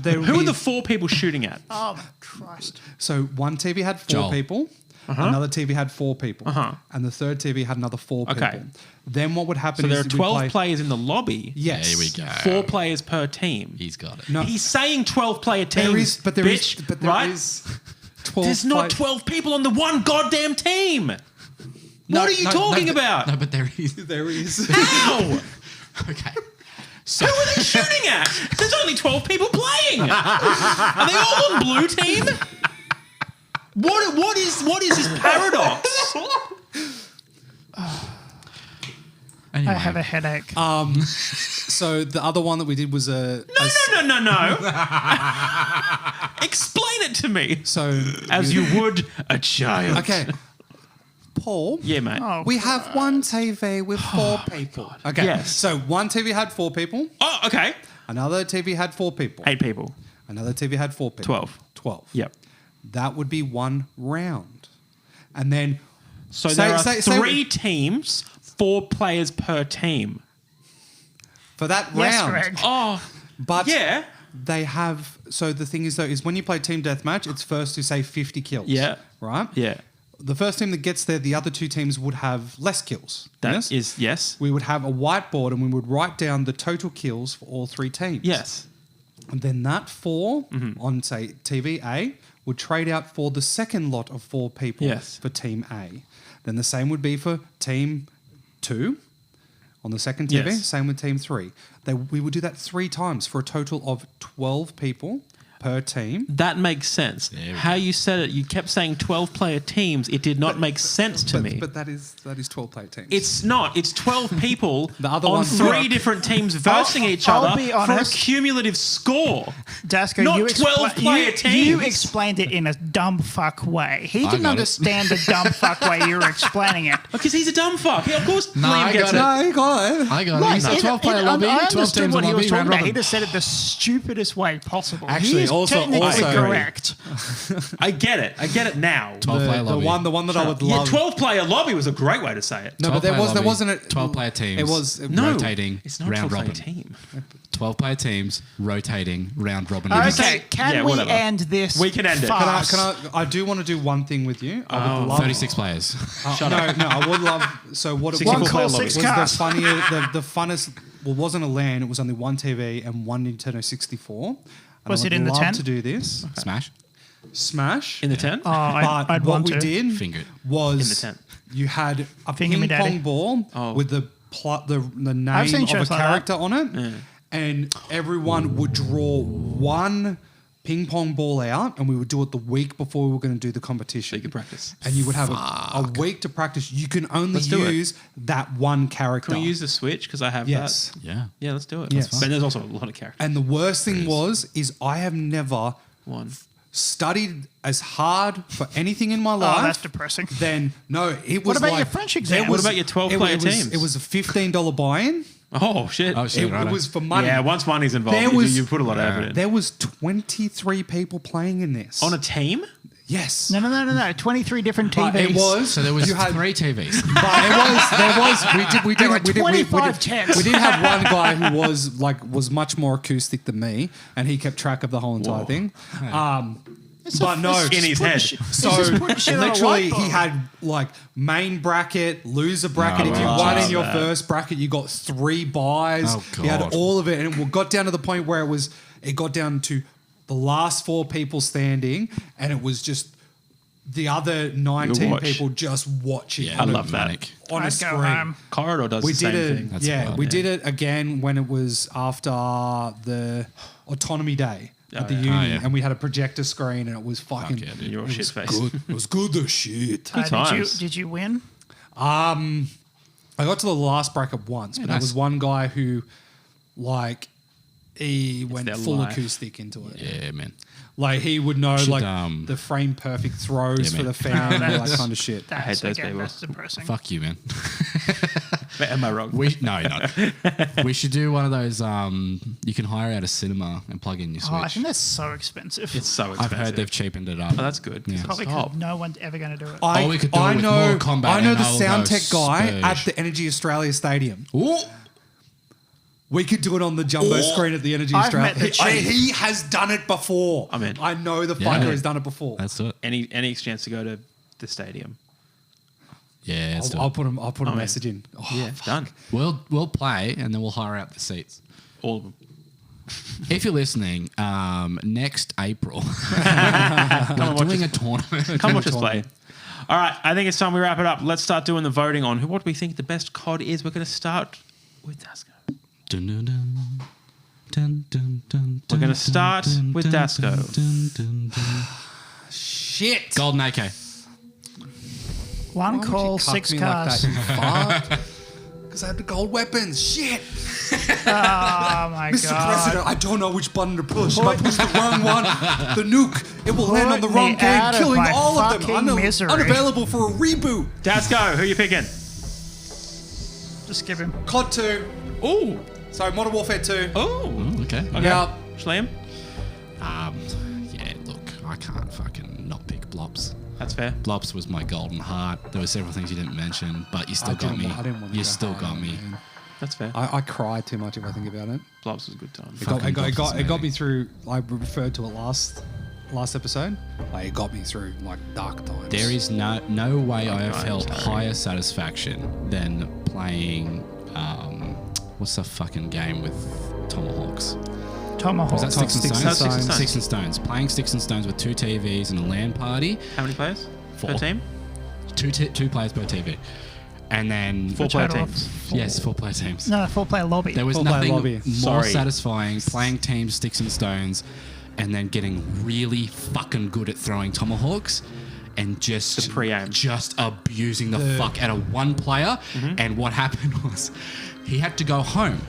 there would Who be, are the 4 people shooting at? Oh, my Christ. So one TV had 4 Joel. people. Another TV had 4 people. And the third TV had another 4 Okay. people. Then what would happen So is there are we'd 12 play- players in the lobby. Yes. There we go. 4 players per team. He's got it. No, He's saying 12 player teams. there is, but there is, bitch, but there right? is 12. There's not play- 12 people on the one goddamn team. What are you talking about? No, but there is. There is. How? Okay. So Who are they shooting at? There's only 12 people playing. Are they all on blue team? What is this paradox? anyway, I have a headache. So the other one that we did was a. No. Explain it to me. So As you would a child. Okay. Paul. Yeah, mate. Oh, We have one TV with 4 people. Okay. Yes. So one TV had 4 people. Oh, okay. Another TV had 4 people. 8 people. Another TV had 4 people. 12. 12. Yep. That would be 1 round. And then So Say- there are say- 3 teams, 4 players per team. for that yes, round. Greg. Oh, But yeah. they have. So the thing is, though, is when you play team deathmatch, it's first to say 50 kills. Yeah. Right? Yeah. The first team that gets there, the other 2 teams would have less kills. That yes? is yes. We would have a whiteboard and we would write down the total kills for all 3 teams. Yes. And then that 4 Mm-hmm. on, say, TV A would trade out for the second lot of 4 people Yes. for Team A. Then the same would be for Team 2 on the second TV. Yes. Same with Team 3. We would do that 3 times for a total of 12 people per team. That makes sense. we How you said it, you kept saying 12 player teams. It did not make sense to me. But that is 12 player teams. It's not. It's 12 people The other on one- 3 different teams versing each I'll other be for a honest. cumulative score. Dasko, Not you 12 player you teams. explained it in a dumb fuck way. He didn't got it. understand the dumb fuck way you were explaining it. Because he's a dumb fuck. Yeah, of course, No, Liam I gets got it. it. you got it. I got it. He's a 12-player lobby, I 12 understood teams what in he was lobby, talking round about. He robin. just said it the stupidest way possible. Actually, he is also- technically also- correct. I get it. I get it now. 12-player The lobby. one that I would Yeah, love. 12 player lobby was a great way to say it. No, but there 12-player lobby, wasn't a 12-player teams. It was No, rotating it's not round 12 player robin. team. 12-player teams rotating round robin. Okay, can Yeah, we whatever. end this? We can end it. fast? Can I do want to do one thing with you. I would love 36 players. No, I would love. So what it 64 was, player call, lobby. six was cars. the funnier, the funnest. Well, it wasn't a LAN. It was only 1 TV and 1 Nintendo 64. And Was I it would in the love tent? to do this. Smash. Smash. In the tent? Oh, but I'd what want we to. did Fingered. was In the tent. you had a Finger me, ping daddy. pong ball Oh. with the name I've seen of a shows like that. character on it, and everyone would draw 1 ping pong ball out, and we would do it the week before we were going to do the competition. So you could practice. And you would have a week to practice. You can only Let's do it. use that one character. Can we use the Switch? Because I have Yes. that. Yeah. Yeah, let's do it. Yes. But there's also a lot of characters. And the worst thing is I have never One. studied as hard for anything in my Oh, life. that's depressing. Then no, it was What about like, your French there exam? What about your 12-player teams? It was a $15 buy-in. Oh, shit. Oh, shit, It right. was for money. Yeah, once money's involved, There was- you put a lot of effort in. There was 23 people playing in this. On a team? yes. No. 23 different But TVs. it was So there was you had 3 TVs. but we did There were we did 25 tents. we did have one guy who was much more acoustic than me, and he kept track of the whole entire Whoa. thing. But no, in his head. so just putting shit on a literally whiteboard. he had like main bracket, loser bracket. Oh, If you wow. won in your That. first bracket, you got 3 buys. Oh, He had God. all of it, and it got down to the point where it got down to the last 4 people standing, and it was just the other 19 watch. people just watching. Yeah, I love that. manic. On a I'd go screen. home. Corridor does We the did same it. thing. That's Yeah, wild, we yeah. did it again when it was after the autonomy day at the yeah. uni, Oh, yeah. and we had a projector screen, and it was fucking. yeah, dude. Your it shit was face. good. It was good as shit. times. Did you win? I got to the last bracket once, but there nice. was one guy who, like, he went their full life. acoustic into it. Yeah, man. Like he would know Should, like the frame perfect throws Yeah, for man. the fan, and all that that's- kind of shit. That's, hate those people. That's depressing. Fuck you, man. Am I wrong? No, you're not. We should do one of those. You can hire out a cinema and plug in your Switch. Oh, I think that's so expensive. It's so I've expensive. heard they've cheapened it up. Oh, that's good. Yeah. Probably Stop. because no one's ever going to do it. Oh, we could do it with know, Mortal Kombat I know and the I'll go sound tech guy splurge. at the Energy Australia Stadium. Ooh. We could do it on the jumbo screen at the Energy I've Australia. met the chief. He has done it before. I'm in. I know the Yeah. fucker has done it before. Let's do it. Any chance to go to the stadium? Yeah, let's do I'll it. put him. I'll put a I'm in. message in. Oh, Yeah, done. We'll play and then we'll hire out the seats. All of them. If you're listening, next April, Come we're and watch doing us. a tournament. Come watch us play. All right, I think it's time we wrap it up. Let's start doing the voting on what we think the best COD is. We're going to start with Dasco. Dun, dun, dun. Dun, dun, dun, We're gonna dun, start dun, with dun, Dasco. dun, dun, dun. shit! Golden AK. One Why would call, you cuck 6 me cars. Like that, you fuck? Because I had the gold weapons. Shit! Oh my Mr. god! President, I don't know which button to push. If I push the wrong one, the nuke, it will land on the Put wrong me game, out of killing my all of them. fucking misery. Unavailable for a reboot. Dasco, who are you picking? Just skip him. COD 2. Ooh. Sorry, Modern Warfare 2. Oh. Okay. Okay. Yeah. Schliam? Yeah, look, I can't fucking not pick Blops. That's fair. Blops was my golden heart. There were several things you didn't mention, but you still got me. I didn't want to You go still high got on me. it, man. That's fair. I cry too much if I think about it. Blobs was a good time. It got Fucking me through. I referred to it last episode. Like, it got me through like dark times. There is no way I have God, felt sorry. higher satisfaction than playing. What's the fucking game with Tomahawks? Tomahawk. Was that Sticks and Sticks Stones? and Stones. Sticks and Stones. Playing Sticks and Stones with 2 TVs and a LAN party. How many players? 4. Per team? 2 players per TV. And then 4-player total of teams. yes, 4-player teams. No, 4-player lobby. There was Four-player nothing lobby. more Sorry. satisfying playing teams Sticks and Stones and then getting really fucking good at throwing tomahawks and just The pre-aim. just abusing the fuck out of one player. And what happened was he had to go home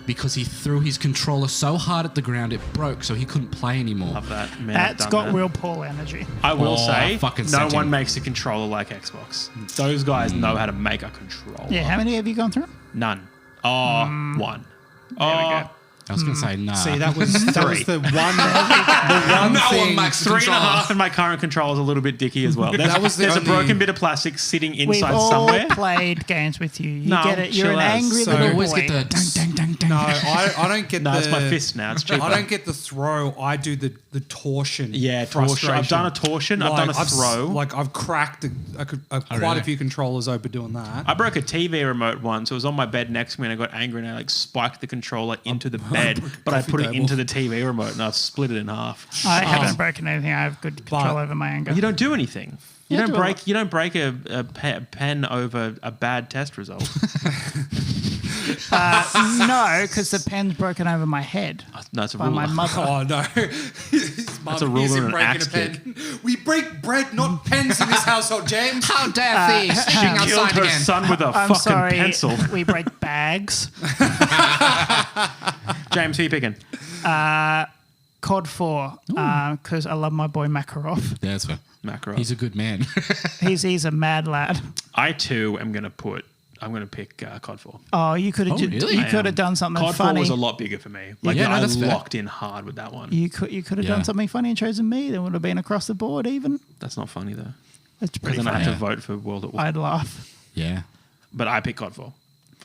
because he threw his controller so hard at the ground it broke, so he couldn't play anymore. Love that. Man, I've That's done got that. real Paul energy. I will Oh, say, fucking no sent one him. makes a controller like Xbox. Those guys know how to make a controller. Yeah, how many have you gone through? None. Oh, one. There we go. I was going to say nah. See, that was the Three. one no thing. one makes a 3.5, controller. and my current controller is a little bit dicky as well. There's, That was the there's a only- broken bit of plastic sitting We've inside all somewhere. played games with you. You No, get it. You're chill an out. angry So- I little always boy. get the dang, dang, dang, dang. No, I don't get No, the. it's my fist now. It's cheaper. I don't get the throw. I do the torsion. Yeah, torsion. frustration. I've done a torsion. I've done a throw. I've cracked quite really? a few controllers open doing that. I broke a TV remote once. It was on my bed next to me, and I got angry and I spiked the controller into the bed, but I coffee put it table. into the TV remote and I've split it in half. I haven't broken anything. I have good control over my anger. You don't do anything. You Yeah, don't do a break. lot. You don't break a pen over a bad test result. No, because the pen's broken over my head No, it's a by rule. my mother. Oh no! His mum a ruler hears him and an breaking axe a pen. We break bread, not pens, in this household, James. How dare thieves sitting Killed outside her again. son with a I'm fucking sorry. pencil. We break bags. James, who you picking? COD 4, because I love my boy Makarov. Yeah, that's fair. Makarov. He's a good man. He's a mad lad. I too am going to pick COD 4. Oh, you could have really? you I could am. have done something COD 4 funny. was a lot bigger for me. Like Yeah, no, I that's fair. locked in hard with that one. You could have Yeah. done something funny and chosen me. Then would have been across the board even. That's not funny though. It's Because pretty then I funny. had to vote for World at War. I'd laugh. Yeah. But I pick COD 4.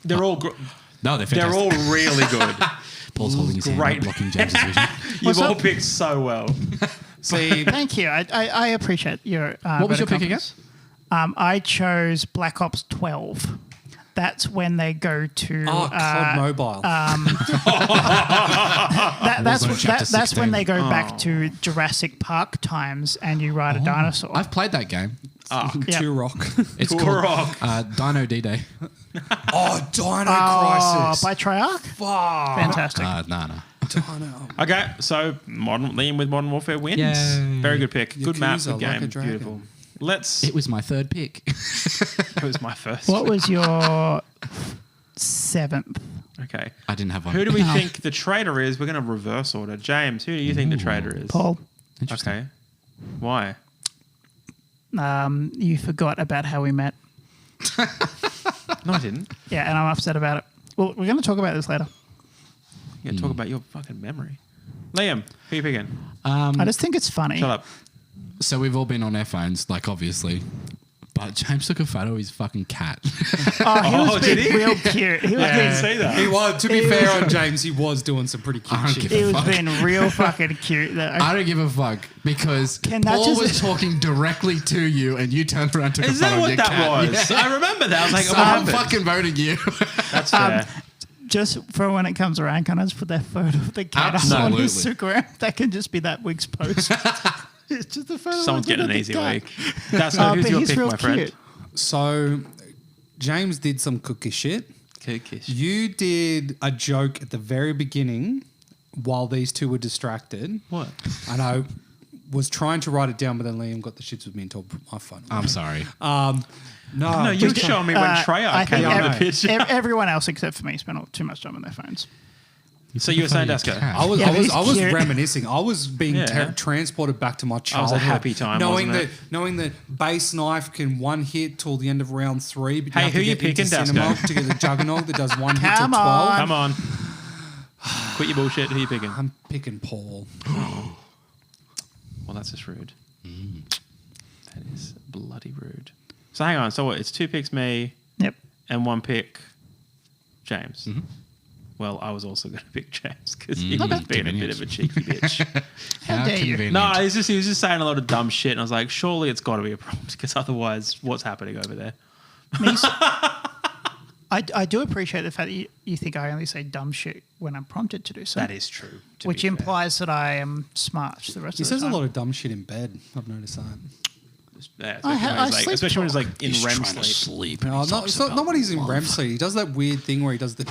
They're all No, they're they're fantastic. all really good. Paul's holding his hand great. up, blocking James's vision. You've all picked so well. See, Thank you. I appreciate your. What was your vote of pick again? confidence. I chose Black Ops 12. That's when they go to. COD Mobile. That's when they go Oh. back to Jurassic Park times, and you ride a dinosaur. I've played that game. Yep. Two Rock. It's Turok. called Dino D-Day. Oh, Dino Crisis. By Treyarch. Fuck. Fantastic. No. Dino. Okay, so Liam with Modern Warfare wins. Yay. Very good pick. Good map, Yakuza, good game. like a dragon. Beautiful. Let's. It was my third pick. It was my first. What was your 7th? Okay. I didn't have one. Who do we think the traitor is? We're going to reverse order. James, who do you think the traitor is? Paul. Okay. Why? You forgot about how we met. No, I didn't. Yeah, and I'm upset about it. Well, we're going to talk about this later. You got to talk about your fucking memory. Liam, who are you picking? I just think it's funny. Shut up. So we've all been on our phones, like obviously. But James took a photo of his fucking cat. Oh, he was did being he? real cute. He was I didn't see that. He was, to be fair on James, he was doing some pretty I cute don't shit. give he was fuck. being real fucking cute. Though. I don't give a fuck because Can that Paul just- was talking directly to you and you turned around and took Is a photo that of what your that cat. was? Yeah. I remember that. I was like, So what I'm happened? fucking voting you. That's fair. Just for when it comes around, can I just put that photo of the cat up on his Absolutely. Instagram? That can just be that week's post. It's just a photo. Someone's of getting an the easy cat. week. That's not who's but your he's pick, real my friend. cute. So, James did some cookie shit. Cookish. You did a joke at the very beginning while these two were distracted. What? And I was trying to write it down, but then Liam got the shits with me and told my phone. I'm sorry. No, you were showing me when I Treyarch think came on the every- pitch. Everyone else except for me spent too much time on their phones. So you were saying, Your Dasko? cat. I was, Yeah, I was, he's I was cute. reminiscing. I was being Yeah. transported back to my was a childhood. happy time, knowing wasn't that it? knowing that base knife can one hit till the end of round 3. But Hey, you have who to you get into picking, cinema Dasko? to get the juggernaut that does one hit till Come 12. on. Come on. Quit your bullshit. Who are you picking? I'm picking Paul. Well, that's just rude. That is bloody rude. So hang on. So what? It's 2 picks me Yep. and 1 pick James. Well, I was also going to pick James because he was being a bit of a cheeky bitch. How dare you. convenient. No, he was just saying a lot of dumb shit, and I was like, surely it's got to be a prompt because otherwise, what's happening over there? I do appreciate the fact that you think I only say dumb shit when I'm prompted to do so. That is true. to Which be fair. implies that I am smart the rest He of the says a time. lot of dumb shit in bed. I've noticed that. Yeah, I sleep especially when he's like in He's REM trying to sleep. sleep. and No, he not, talks it's not, about not when he's in love. REM sleep. He does that weird thing where he does the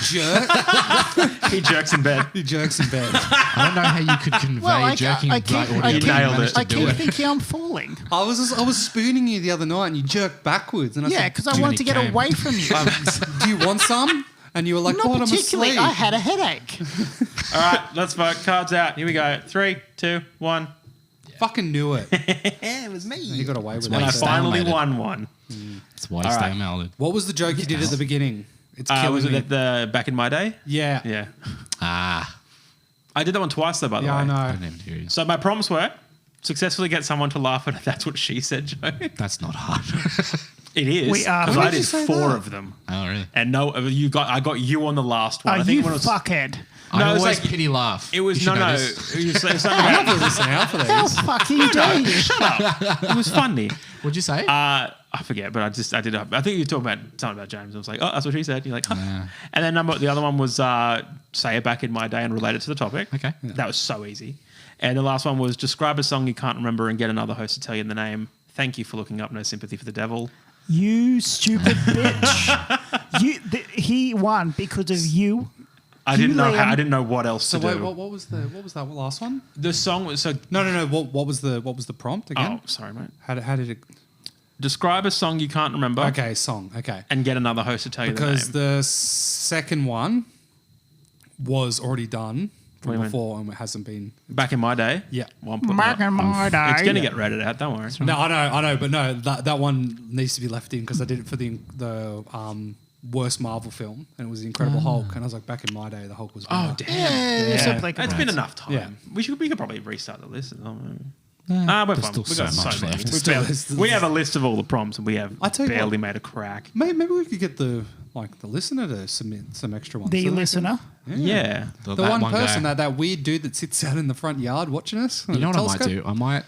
jerk. He jerks in bed. He jerks in bed. I don't know how you could convey jerking I by keep, audio. I You keep, nailed it. I to do keep it. thinking I'm falling. I was spooning you the other night and you jerked backwards. And I Yeah, said, because I wanted to get came. away from you. do you want some? And you were like, Not God, I'm particularly. asleep. I had a headache. All right, let's vote. Cards out. Here we go. 3, 2, 1. Fucking knew it. It was me. He got away with And I it. Waste finally downloaded. won one. That's why All stay right. melted. What was the joke you did at the beginning? It's killing Was it me. at the back in my day? Yeah. Yeah. Ah, I did that one twice though, by the way. Yeah, I I know. didn't even hear you. So my prompts were successfully get someone to laugh at a "That's what she said" joke. That's not hard. It is We are- because When I did you did say 4 that? of them, Oh, really? and no, I got you on the last one. Oh, I think you when it was, fuckhead. I No, it was always like- pity laugh. it was You should no, know no. this. It was something about, Listen out for How these. fucking dare you? shut up. It was funny. What'd you say? I forget, but I did. I think you were talking about something about James. I was like, oh, that's what she said. You're like, huh. Yeah. And then the other one was say it back in my day and relate it to the topic. Okay. That was so easy. And the last one was describe a song you can't remember and get another host to tell you the name. Thank you for looking up No Sympathy for the Devil. You stupid bitch. He won because of you. I didn't know. Liam. I didn't know what else So to wait, do. what was that last one? The song was so. No. What was the prompt again? Oh, sorry, mate. How did it? Describe a song you can't remember. Okay, song. Okay. And get another host to tell Because you the name. the second one was already done What do from you mean? before and it hasn't been. Back in my day. Yeah. One point. Back in my day. It's going to get read out. Don't worry. No, I know, but no, that one needs to be left in because I did it for the worst Marvel film and it was The Incredible Hulk and I was like, back in my day, the Hulk was better. Oh damn! Yeah, so play It's been enough time. Yeah. We could probably restart the list. We're there's fine. still We've got so much many. left. We have a list of all the prompts and we have I tell you barely what. made a crack. Maybe we could get the like the listener to submit some extra ones. The So they can- listener. Yeah. The That one person, guy. that weird dude that sits out in the front yard watching us. You know what I might do? I might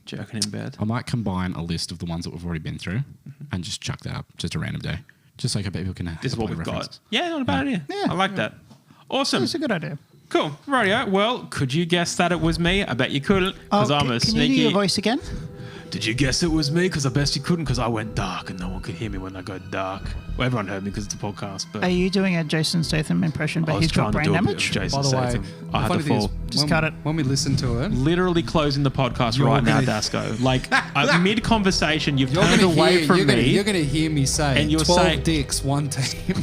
Jerking in bed. I might combine a list of the ones that we've already been through and just chuck that up just a random day. Just so people can have This is what a we've reference. got. Yeah, not a bad idea. Yeah. I like that. Awesome. That's a good idea. Cool. Rightio. Well, could you guess that it was me? I bet you couldn't because I'm a can sneaky. you do your voice again? Did you guess it was me? Because I bet you couldn't because I went dark and no one could hear me when I go dark. Well, everyone heard me because it's a podcast. But Are you doing a Jason Statham impression, I but was he's trying got to brain do a bit of damage? Jason By the way, Statham. the I had funny to thing is, fall. Just cut it. When we listen to it, Literally closing the podcast You're right now, gonna- Dasco. Like mid conversation, you've you're turned gonna away hear, from you're me. Gonna, you're going to hear me say And you're 12 saying- dicks, one team.